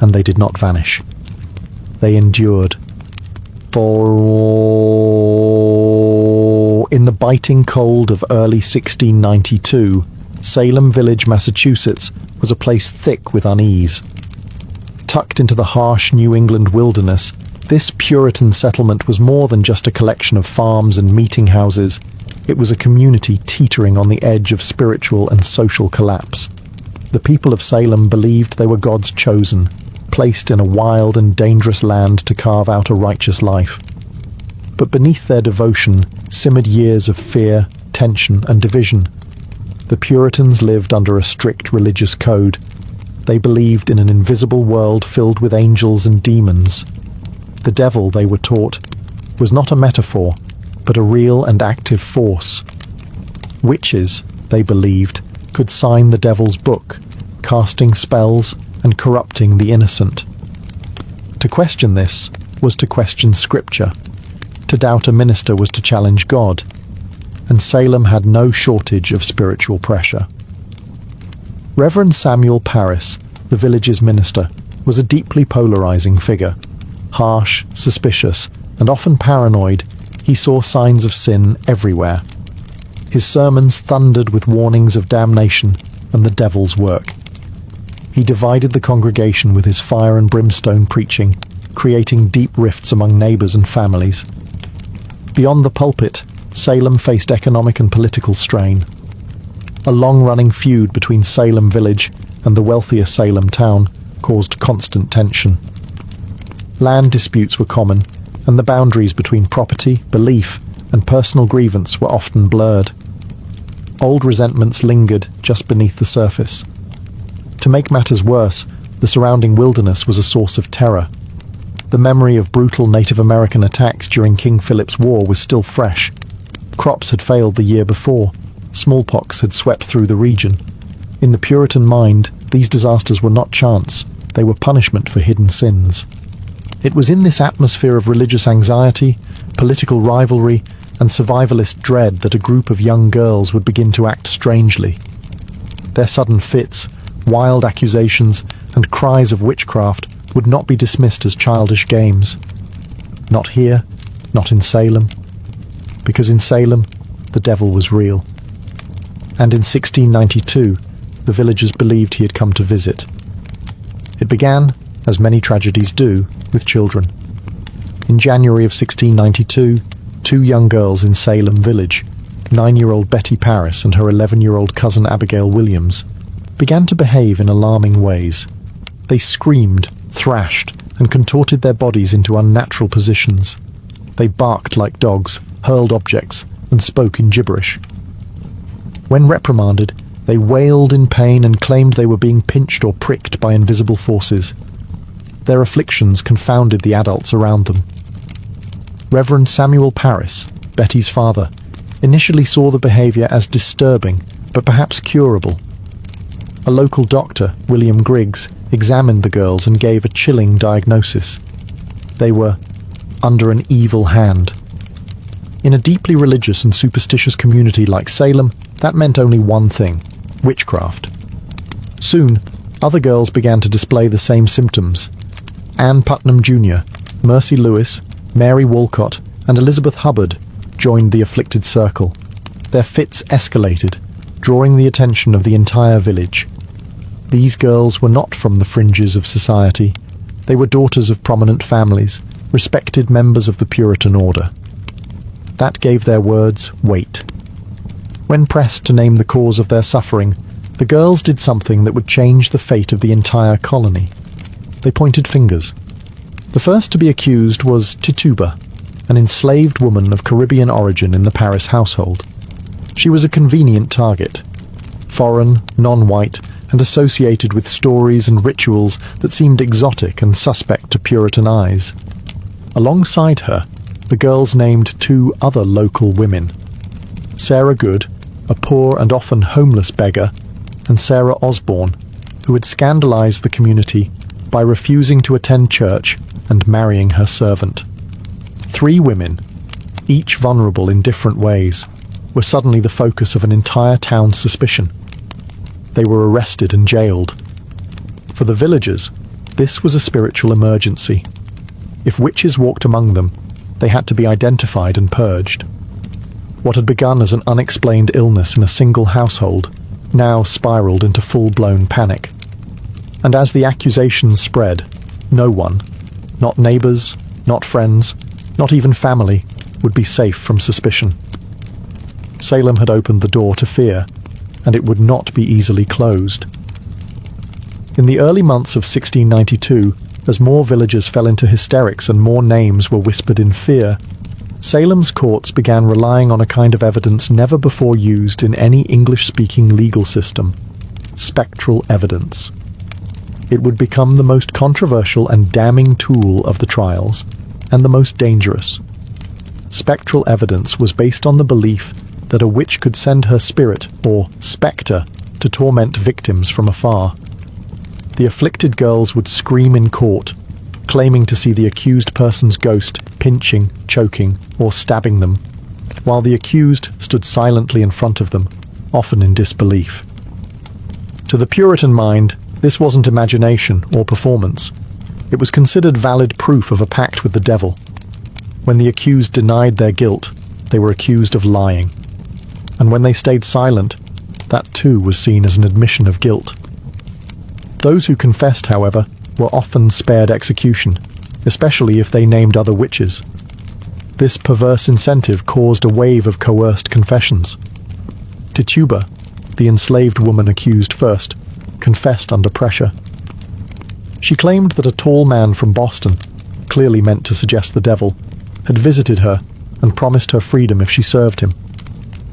and they did not vanish. They endured. For in the biting cold of early 1692, Salem Village, Massachusetts, was a place thick with unease. Tucked into the harsh New England wilderness, this Puritan settlement was more than just a collection of farms and meeting houses. It was a community teetering on the edge of spiritual and social collapse. The people of Salem believed they were God's chosen, placed in a wild and dangerous land to carve out a righteous life. But beneath their devotion simmered years of fear, tension, and division. The Puritans lived under a strict religious code. They believed in an invisible world filled with angels and demons. The devil, they were taught, was not a metaphor, but a real and active force. Witches, they believed, could sign the devil's book, casting spells and corrupting the innocent. To question this was to question Scripture. To doubt a minister was to challenge God. And Salem had no shortage of spiritual pressure. Reverend Samuel Parris, the village's minister, was a deeply polarizing figure. Harsh, suspicious, and often paranoid, he saw signs of sin everywhere. His sermons thundered with warnings of damnation and the devil's work. He divided the congregation with his fire and brimstone preaching, creating deep rifts among neighbors and families. Beyond the pulpit, Salem faced economic and political strain. A long-running feud between Salem Village and the wealthier Salem town caused constant tension. Land disputes were common, and the boundaries between property, belief, and personal grievance were often blurred. Old resentments lingered just beneath the surface. To make matters worse, the surrounding wilderness was a source of terror. The memory of brutal Native American attacks during King Philip's War was still fresh. Crops had failed the year before. Smallpox had swept through the region. In the Puritan mind, these disasters were not chance. They were punishment for hidden sins. It was in this atmosphere of religious anxiety, political rivalry, and survivalist dread that a group of young girls would begin to act strangely. Their sudden fits, wild accusations, and cries of witchcraft would not be dismissed as childish games. Not here, not in Salem. Because in Salem, the devil was real. And in 1692, the villagers believed he had come to visit. It began, as many tragedies do, with children. In January of 1692, two young girls in Salem village, 9-year-old Betty Paris and her 11-year-old cousin Abigail Williams, began to behave in alarming ways. They screamed, thrashed, and contorted their bodies into unnatural positions. They barked like dogs, hurled objects, and spoke in gibberish. When reprimanded, they wailed in pain and claimed they were being pinched or pricked by invisible forces. Their afflictions confounded the adults around them. Reverend Samuel Paris, Betty's father, initially saw the behavior as disturbing, but perhaps curable. A local doctor, William Griggs, examined the girls and gave a chilling diagnosis. They were under an evil hand. In a deeply religious and superstitious community like Salem, that meant only one thing: witchcraft. Soon, other girls began to display the same symptoms. Ann Putnam Jr., Mercy Lewis, Mary Walcott, and Elizabeth Hubbard joined the afflicted circle. Their fits escalated, drawing the attention of the entire village. These girls were not from the fringes of society. They were daughters of prominent families, respected members of the Puritan order. That gave their words weight. When pressed to name the cause of their suffering, the girls did something that would change the fate of the entire colony. They pointed fingers. The first to be accused was Tituba, an enslaved woman of Caribbean origin in the Paris household. She was a convenient target. Foreign, non-white, and associated with stories and rituals that seemed exotic and suspect to Puritan eyes. Alongside her, the girls named two other local women: Sarah Good, a poor and often homeless beggar, and Sarah Osborne, who had scandalized the community by refusing to attend church and marrying her servant. 3 women, each vulnerable in different ways, were suddenly the focus of an entire town's suspicion. They were arrested and jailed. For the villagers, this was a spiritual emergency. If witches walked among them, they had to be identified and purged. What had begun as an unexplained illness in a single household now spiraled into full-blown panic. And as the accusations spread, no one, not neighbors, not friends, not even family, would be safe from suspicion. Salem had opened the door to fear, and it would not be easily closed. In the early months of 1692, as more villagers fell into hysterics and more names were whispered in fear, Salem's courts began relying on a kind of evidence never before used in any English-speaking legal system: spectral evidence. It would become the most controversial and damning tool of the trials, and the most dangerous. Spectral evidence was based on the belief that a witch could send her spirit, or spectre, to torment victims from afar. The afflicted girls would scream in court, claiming to see the accused person's ghost pinching, choking, or stabbing them, while the accused stood silently in front of them, often in disbelief. To the Puritan mind, this wasn't imagination or performance. It was considered valid proof of a pact with the devil. When the accused denied their guilt, they were accused of lying. And when they stayed silent, that too was seen as an admission of guilt. Those who confessed, however, were often spared execution, especially if they named other witches. This perverse incentive caused a wave of coerced confessions. Tituba, the enslaved woman accused first, confessed under pressure. She claimed that a tall man from Boston, clearly meant to suggest the devil, had visited her and promised her freedom if she served him.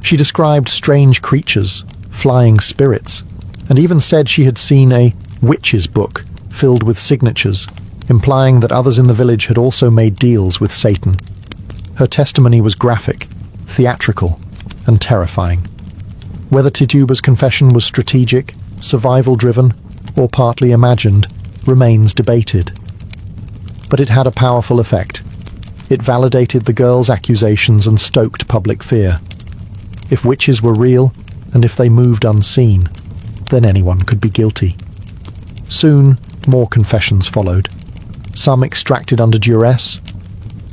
She described strange creatures, flying spirits, and even said she had seen a witch's book filled with signatures, implying that others in the village had also made deals with Satan. Her testimony was graphic, theatrical, and terrifying. Whether Tituba's confession was strategic, survival-driven, or partly imagined remains debated. But it had a powerful effect. It validated the girl's accusations and stoked public fear. If witches were real, and if they moved unseen, then anyone could be guilty. Soon, more confessions followed. Some extracted under duress,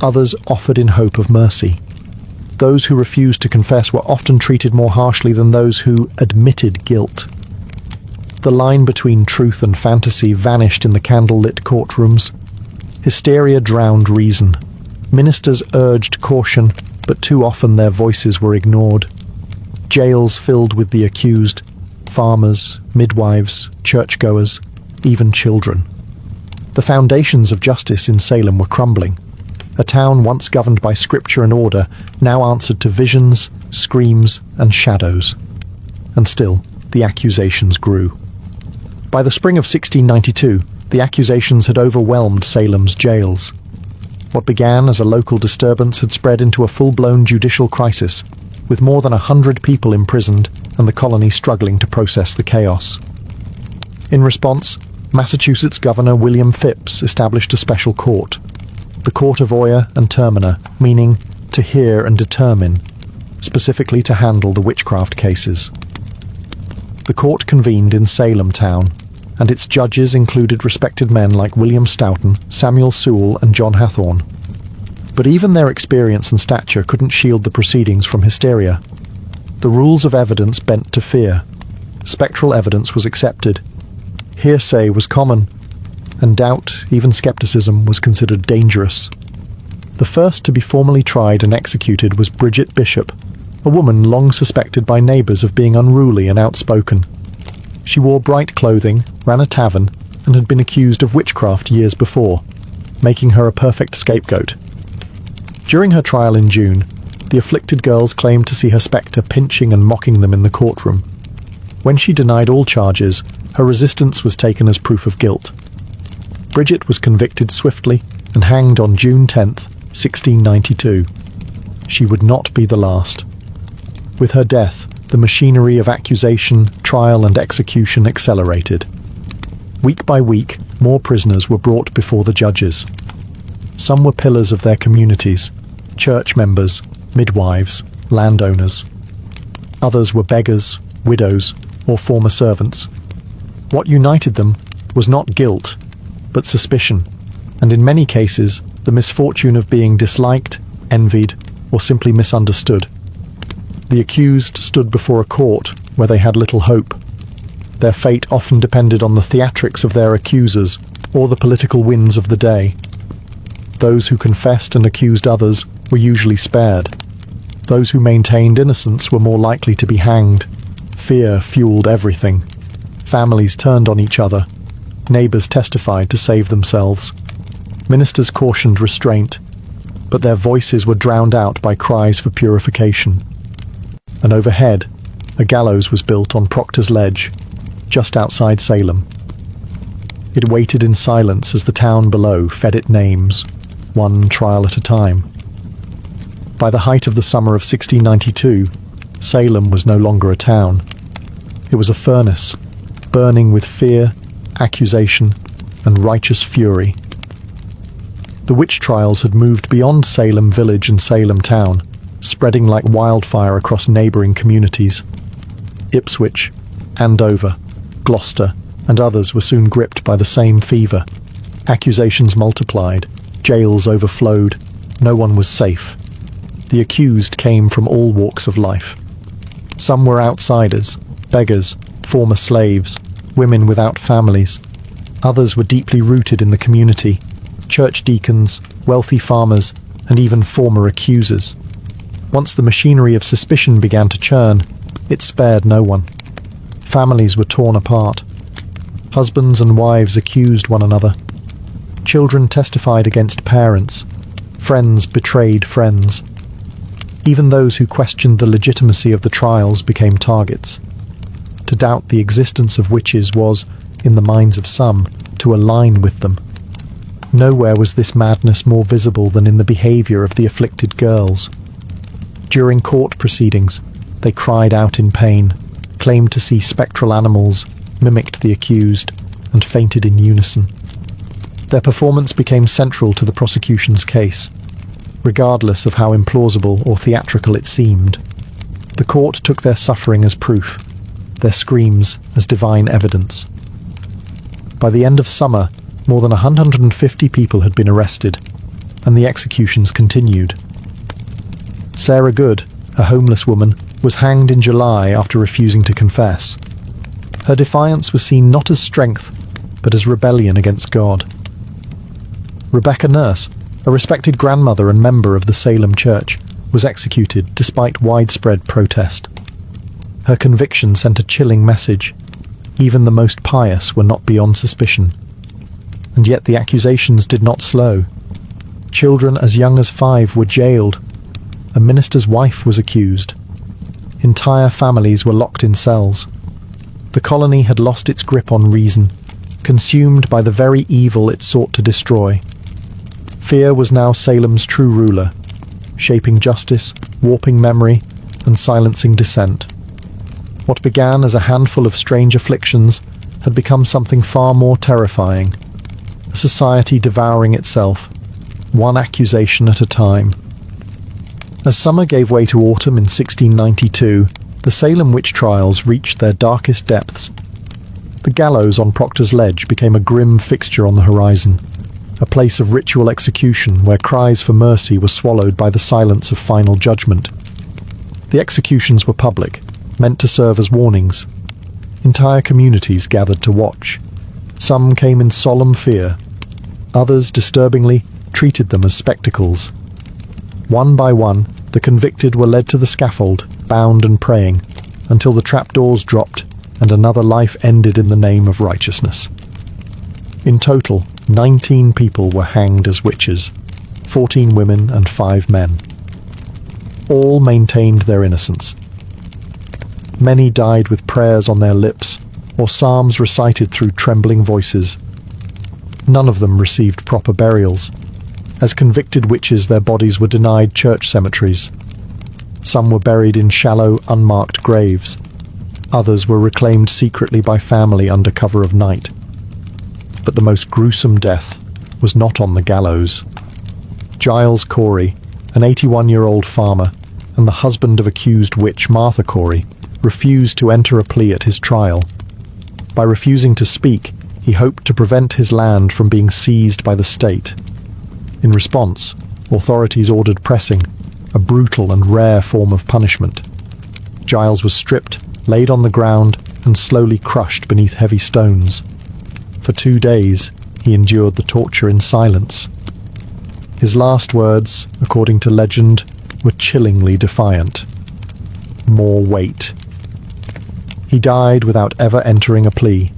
others offered in hope of mercy. Those who refused to confess were often treated more harshly than those who admitted guilt. The line between truth and fantasy vanished in the candle-lit courtrooms. Hysteria drowned reason. Ministers urged caution, but too often their voices were ignored. Jails filled with the accused, farmers, midwives, churchgoers, even children. The foundations of justice in Salem were crumbling. A town once governed by scripture and order now answered to visions, screams, and shadows. And still, the accusations grew. By the spring of 1692, the accusations had overwhelmed Salem's jails. What began as a local disturbance had spread into a full-blown judicial crisis, with more than 100 people imprisoned and the colony struggling to process the chaos. In response, Massachusetts Governor William Phips established a special court, the Court of Oyer and Terminer, meaning to hear and determine, specifically to handle the witchcraft cases. The court convened in Salem town, and its judges included respected men like William Stoughton, Samuel Sewell, and John Hathorne. But even their experience and stature couldn't shield the proceedings from hysteria. The rules of evidence bent to fear. Spectral evidence was accepted. Hearsay was common, and doubt, even skepticism, was considered dangerous. The first to be formally tried and executed was Bridget Bishop, a woman long suspected by neighbours of being unruly and outspoken. She wore bright clothing, ran a tavern, and had been accused of witchcraft years before, making her a perfect scapegoat. During her trial in June, the afflicted girls claimed to see her spectre pinching and mocking them in the courtroom. When she denied all charges, her resistance was taken as proof of guilt. Bridget was convicted swiftly and hanged on June 10th, 1692. She would not be the last. With her death, the machinery of accusation, trial, and execution accelerated. Week by week, more prisoners were brought before the judges. Some were pillars of their communities, church members, midwives, landowners. Others were beggars, widows, or former servants. What united them was not guilt, but suspicion, and in many cases, the misfortune of being disliked, envied, or simply misunderstood. The accused stood before a court where they had little hope. Their fate often depended on the theatrics of their accusers or the political winds of the day. Those who confessed and accused others were usually spared. Those who maintained innocence were more likely to be hanged. Fear fueled everything. Families turned on each other. Neighbours testified to save themselves. Ministers cautioned restraint, but their voices were drowned out by cries for purification. And overhead, a gallows was built on Proctor's Ledge, just outside Salem. It waited in silence as the town below fed it names, one trial at a time. By the height of the summer of 1692, Salem was no longer a town. It was a furnace, burning with fear, accusation, and righteous fury. The witch trials had moved beyond Salem village and Salem town, spreading like wildfire across neighbouring communities. Ipswich, Andover, Gloucester, and others were soon gripped by the same fever. Accusations multiplied, jails overflowed, no one was safe. The accused came from all walks of life. Some were outsiders, beggars, former slaves, women without families. Others were deeply rooted in the community, church deacons, wealthy farmers, and even former accusers. Once the machinery of suspicion began to churn, it spared no one. Families were torn apart. Husbands and wives accused one another. Children testified against parents. Friends betrayed friends. Even those who questioned the legitimacy of the trials became targets. To doubt the existence of witches was, in the minds of some, to align with them. Nowhere was this madness more visible than in the behaviour of the afflicted girls. During court proceedings, they cried out in pain, claimed to see spectral animals, mimicked the accused, and fainted in unison. Their performance became central to the prosecution's case, regardless of how implausible or theatrical it seemed. The court took their suffering as proof, their screams as divine evidence. By the end of summer, more than 150 people had been arrested, and the executions continued. Sarah Good, a homeless woman, was hanged in July after refusing to confess. Her defiance was seen not as strength, but as rebellion against God. Rebecca Nurse, a respected grandmother and member of the Salem Church, was executed despite widespread protest. Her conviction sent a chilling message. Even the most pious were not beyond suspicion. And yet the accusations did not slow. Children as young as 5 were jailed. A minister's wife was accused. Entire families were locked in cells. The colony had lost its grip on reason, consumed by the very evil it sought to destroy. Fear was now Salem's true ruler, shaping justice, warping memory, and silencing dissent. What began as a handful of strange afflictions had become something far more terrifying, a society devouring itself, one accusation at a time. As summer gave way to autumn in 1692, the Salem witch trials reached their darkest depths. The gallows on Proctor's Ledge became a grim fixture on the horizon, a place of ritual execution where cries for mercy were swallowed by the silence of final judgment. The executions were public, meant to serve as warnings. Entire communities gathered to watch. Some came in solemn fear. Others, disturbingly, treated them as spectacles. One by one, the convicted were led to the scaffold, bound and praying, until the trapdoors dropped and another life ended in the name of righteousness. In total, 19 people were hanged as witches, 14 women and 5 men. All maintained their innocence. Many died with prayers on their lips, or psalms recited through trembling voices. None of them received proper burials. As convicted witches, their bodies were denied church cemeteries. Some were buried in shallow, unmarked graves. Others were reclaimed secretly by family under cover of night. But the most gruesome death was not on the gallows. Giles Corey, an 81-year-old farmer, and the husband of accused witch Martha Corey, refused to enter a plea at his trial. By refusing to speak, he hoped to prevent his land from being seized by the state. In response, authorities ordered pressing, a brutal and rare form of punishment. Giles was stripped, laid on the ground, and slowly crushed beneath heavy stones. For 2 days, he endured the torture in silence. His last words, according to legend, were chillingly defiant. More weight. He died without ever entering a plea.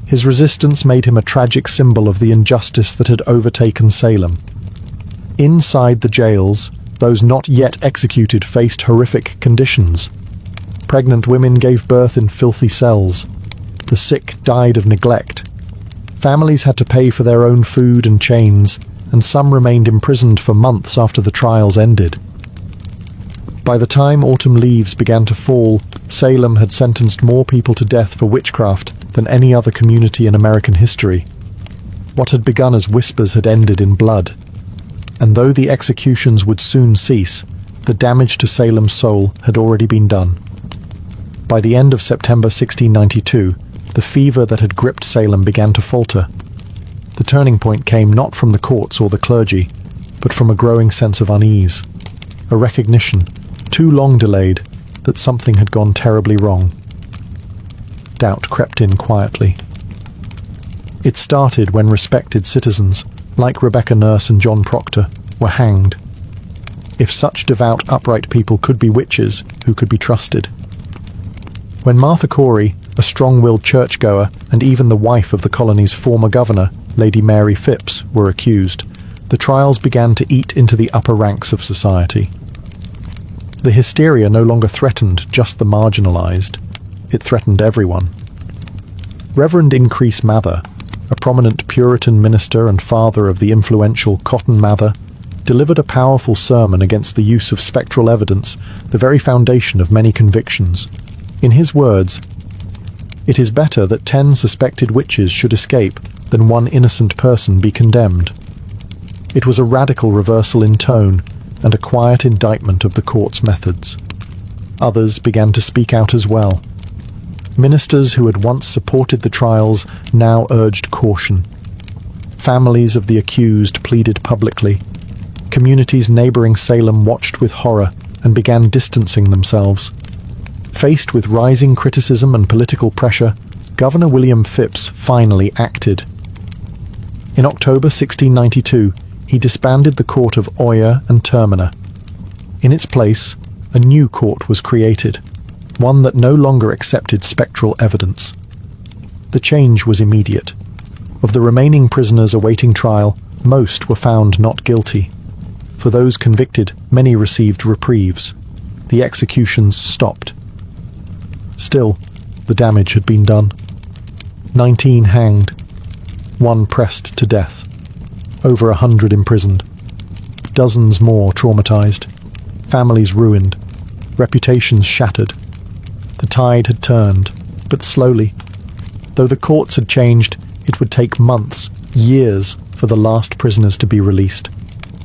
His resistance made him a tragic symbol of the injustice that had overtaken Salem. Inside the jails, those not yet executed faced horrific conditions. Pregnant women gave birth in filthy cells. The sick died of neglect. Families had to pay for their own food and chains, and some remained imprisoned for months after the trials ended. By the time autumn leaves began to fall, Salem had sentenced more people to death for witchcraft than any other community in American history. What had begun as whispers had ended in blood. And though the executions would soon cease, the damage to Salem's soul had already been done. By the end of September 1692, the fever that had gripped Salem began to falter. The turning point came not from the courts or the clergy, but from a growing sense of unease. A recognition, too long delayed, that something had gone terribly wrong. Doubt crept in quietly. It started when respected citizens, like Rebecca Nurse and John Proctor, were hanged. If such devout, upright people could be witches, who could be trusted? When Martha Corey, a strong-willed churchgoer and even the wife of the colony's former governor, Lady Mary Phipps, were accused, the trials began to eat into the upper ranks of society. The hysteria no longer threatened just the marginalized. It threatened everyone. Reverend Increase Mather, a prominent Puritan minister and father of the influential Cotton Mather, delivered a powerful sermon against the use of spectral evidence, the very foundation of many convictions. In his words, "It is better that 10 suspected witches should escape than one innocent person be condemned." It was a radical reversal in tone and a quiet indictment of the court's methods. Others began to speak out as well. Ministers who had once supported the trials now urged caution. Families of the accused pleaded publicly. Communities neighboring Salem watched with horror and began distancing themselves. Faced with rising criticism and political pressure, Governor William Phips finally acted. In October 1692, he disbanded the court of Oyer and Terminer. In its place, a new court was created, one that no longer accepted spectral evidence. The change was immediate. Of the remaining prisoners awaiting trial, most were found not guilty. For those convicted, many received reprieves. The executions stopped. Still, the damage had been done. 19 hanged, 1 pressed to death, over 100 imprisoned, dozens more traumatized, families ruined, reputations shattered. The tide had turned, but slowly. Though the courts had changed, it would take months, years, for the last prisoners to be released,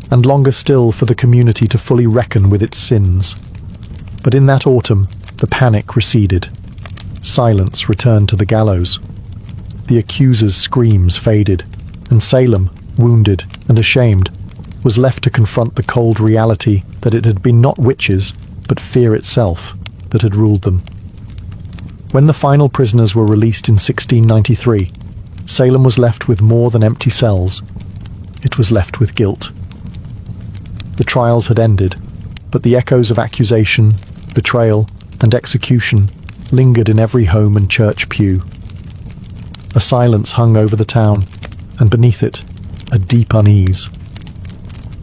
and longer still for the community to fully reckon with its sins. But in that autumn, the panic receded. Silence returned to the gallows. The accuser's screams faded, and Salem, wounded and ashamed, was left to confront the cold reality that it had been not witches, but fear itself, that had ruled them. When the final prisoners were released in 1693, Salem was left with more than empty cells. It was left with guilt. The trials had ended, but the echoes of accusation, betrayal, and execution lingered in every home and church pew. A silence hung over the town, and beneath it, a deep unease.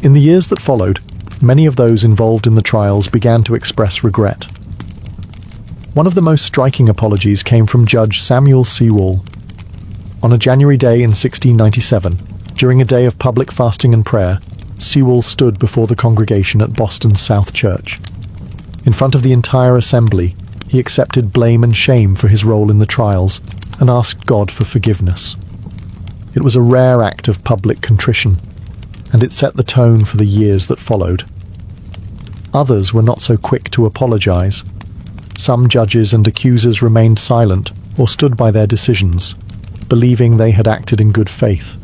In the years that followed, many of those involved in the trials began to express regret. One of the most striking apologies came from Judge Samuel Sewall. On a January day in 1697, during a day of public fasting and prayer, Sewall stood before the congregation at Boston's South Church. In front of the entire assembly, he accepted blame and shame for his role in the trials and asked God for forgiveness. It was a rare act of public contrition, and it set the tone for the years that followed. Others were not so quick to apologize. Some judges and accusers remained silent or stood by their decisions, believing they had acted in good faith.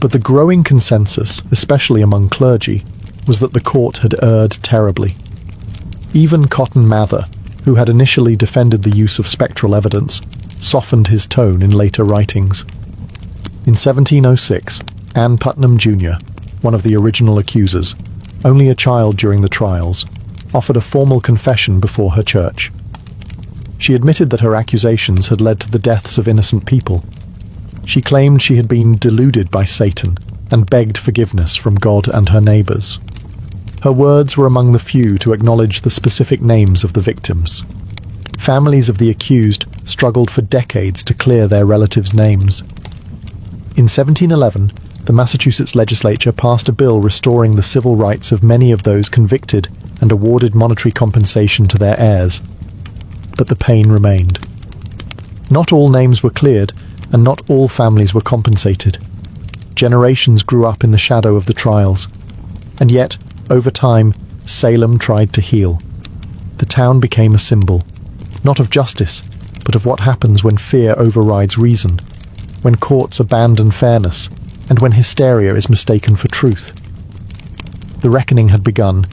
But the growing consensus, especially among clergy, was that the court had erred terribly. Even Cotton Mather, who had initially defended the use of spectral evidence, softened his tone in later writings. In 1706, Ann Putnam Jr., one of the original accusers, only a child during the trials, offered a formal confession before her church. She admitted that her accusations had led to the deaths of innocent people. She claimed she had been deluded by Satan and begged forgiveness from God and her neighbors. Her words were among the few to acknowledge the specific names of the victims. Families of the accused struggled for decades to clear their relatives' names. In 1711, the Massachusetts legislature passed a bill restoring the civil rights of many of those convicted and awarded monetary compensation to their heirs. But the pain remained. Not all names were cleared, and not all families were compensated. Generations grew up in the shadow of the trials. And yet, over time, Salem tried to heal. The town became a symbol, not of justice, but of what happens when fear overrides reason, when courts abandon fairness, and when hysteria is mistaken for truth. The reckoning had begun,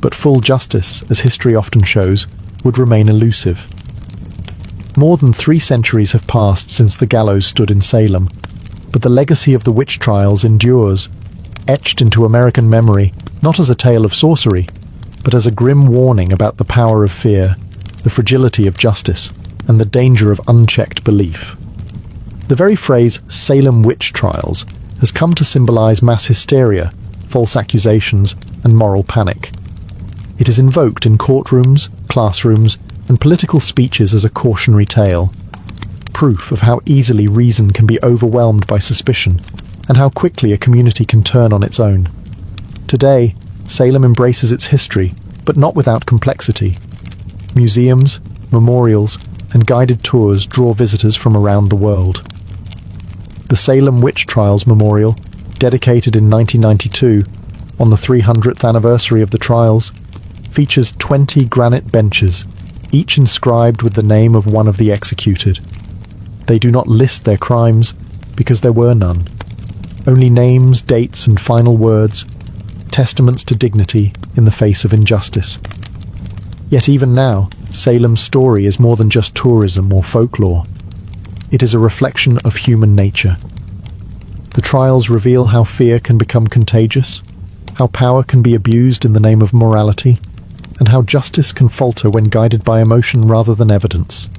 but full justice, as history often shows, would remain elusive. More than 3 centuries have passed since the gallows stood in Salem, but the legacy of the witch trials endures, etched into American memory not as a tale of sorcery, but as a grim warning about the power of fear, the fragility of justice, and the danger of unchecked belief. The very phrase Salem witch trials has come to symbolize mass hysteria, false accusations, and moral panic. It is invoked in courtrooms, classrooms, and political speeches as a cautionary tale, proof of how easily reason can be overwhelmed by suspicion, and how quickly a community can turn on its own. Today, Salem embraces its history, but not without complexity. Museums, memorials, and guided tours draw visitors from around the world. The Salem Witch Trials Memorial, dedicated in 1992, on the 300th anniversary of the trials, features 20 granite benches, each inscribed with the name of one of the executed. They do not list their crimes, because there were none. Only names, dates, and final words, testaments to dignity in the face of injustice. Yet even now, Salem's story is more than just tourism or folklore. It is a reflection of human nature. The trials reveal how fear can become contagious, how power can be abused in the name of morality, and how justice can falter when guided by emotion rather than evidence.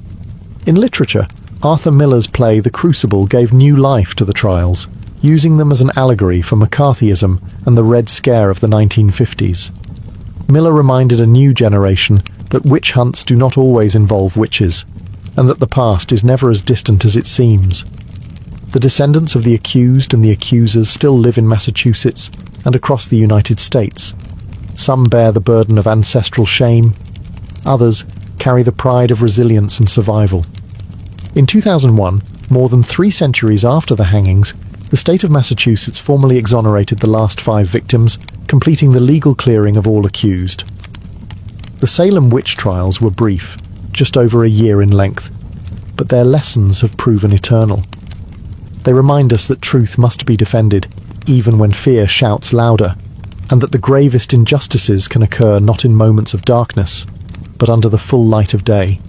In literature, Arthur Miller's play The Crucible gave new life to the trials, using them as an allegory for McCarthyism and the Red Scare of the 1950s. Miller reminded a new generation that witch hunts do not always involve witches, and that the past is never as distant as it seems. The descendants of the accused and the accusers still live in Massachusetts and across the United States. Some bear the burden of ancestral shame, others carry the pride of resilience and survival. In 2001, more than 3 centuries after the hangings, the state of Massachusetts formally exonerated the last 5 victims, completing the legal clearing of all accused. The Salem witch trials were brief, just over a year in length, but their lessons have proven eternal. They remind us that truth must be defended, even when fear shouts louder, and that the gravest injustices can occur not in moments of darkness, but under the full light of day.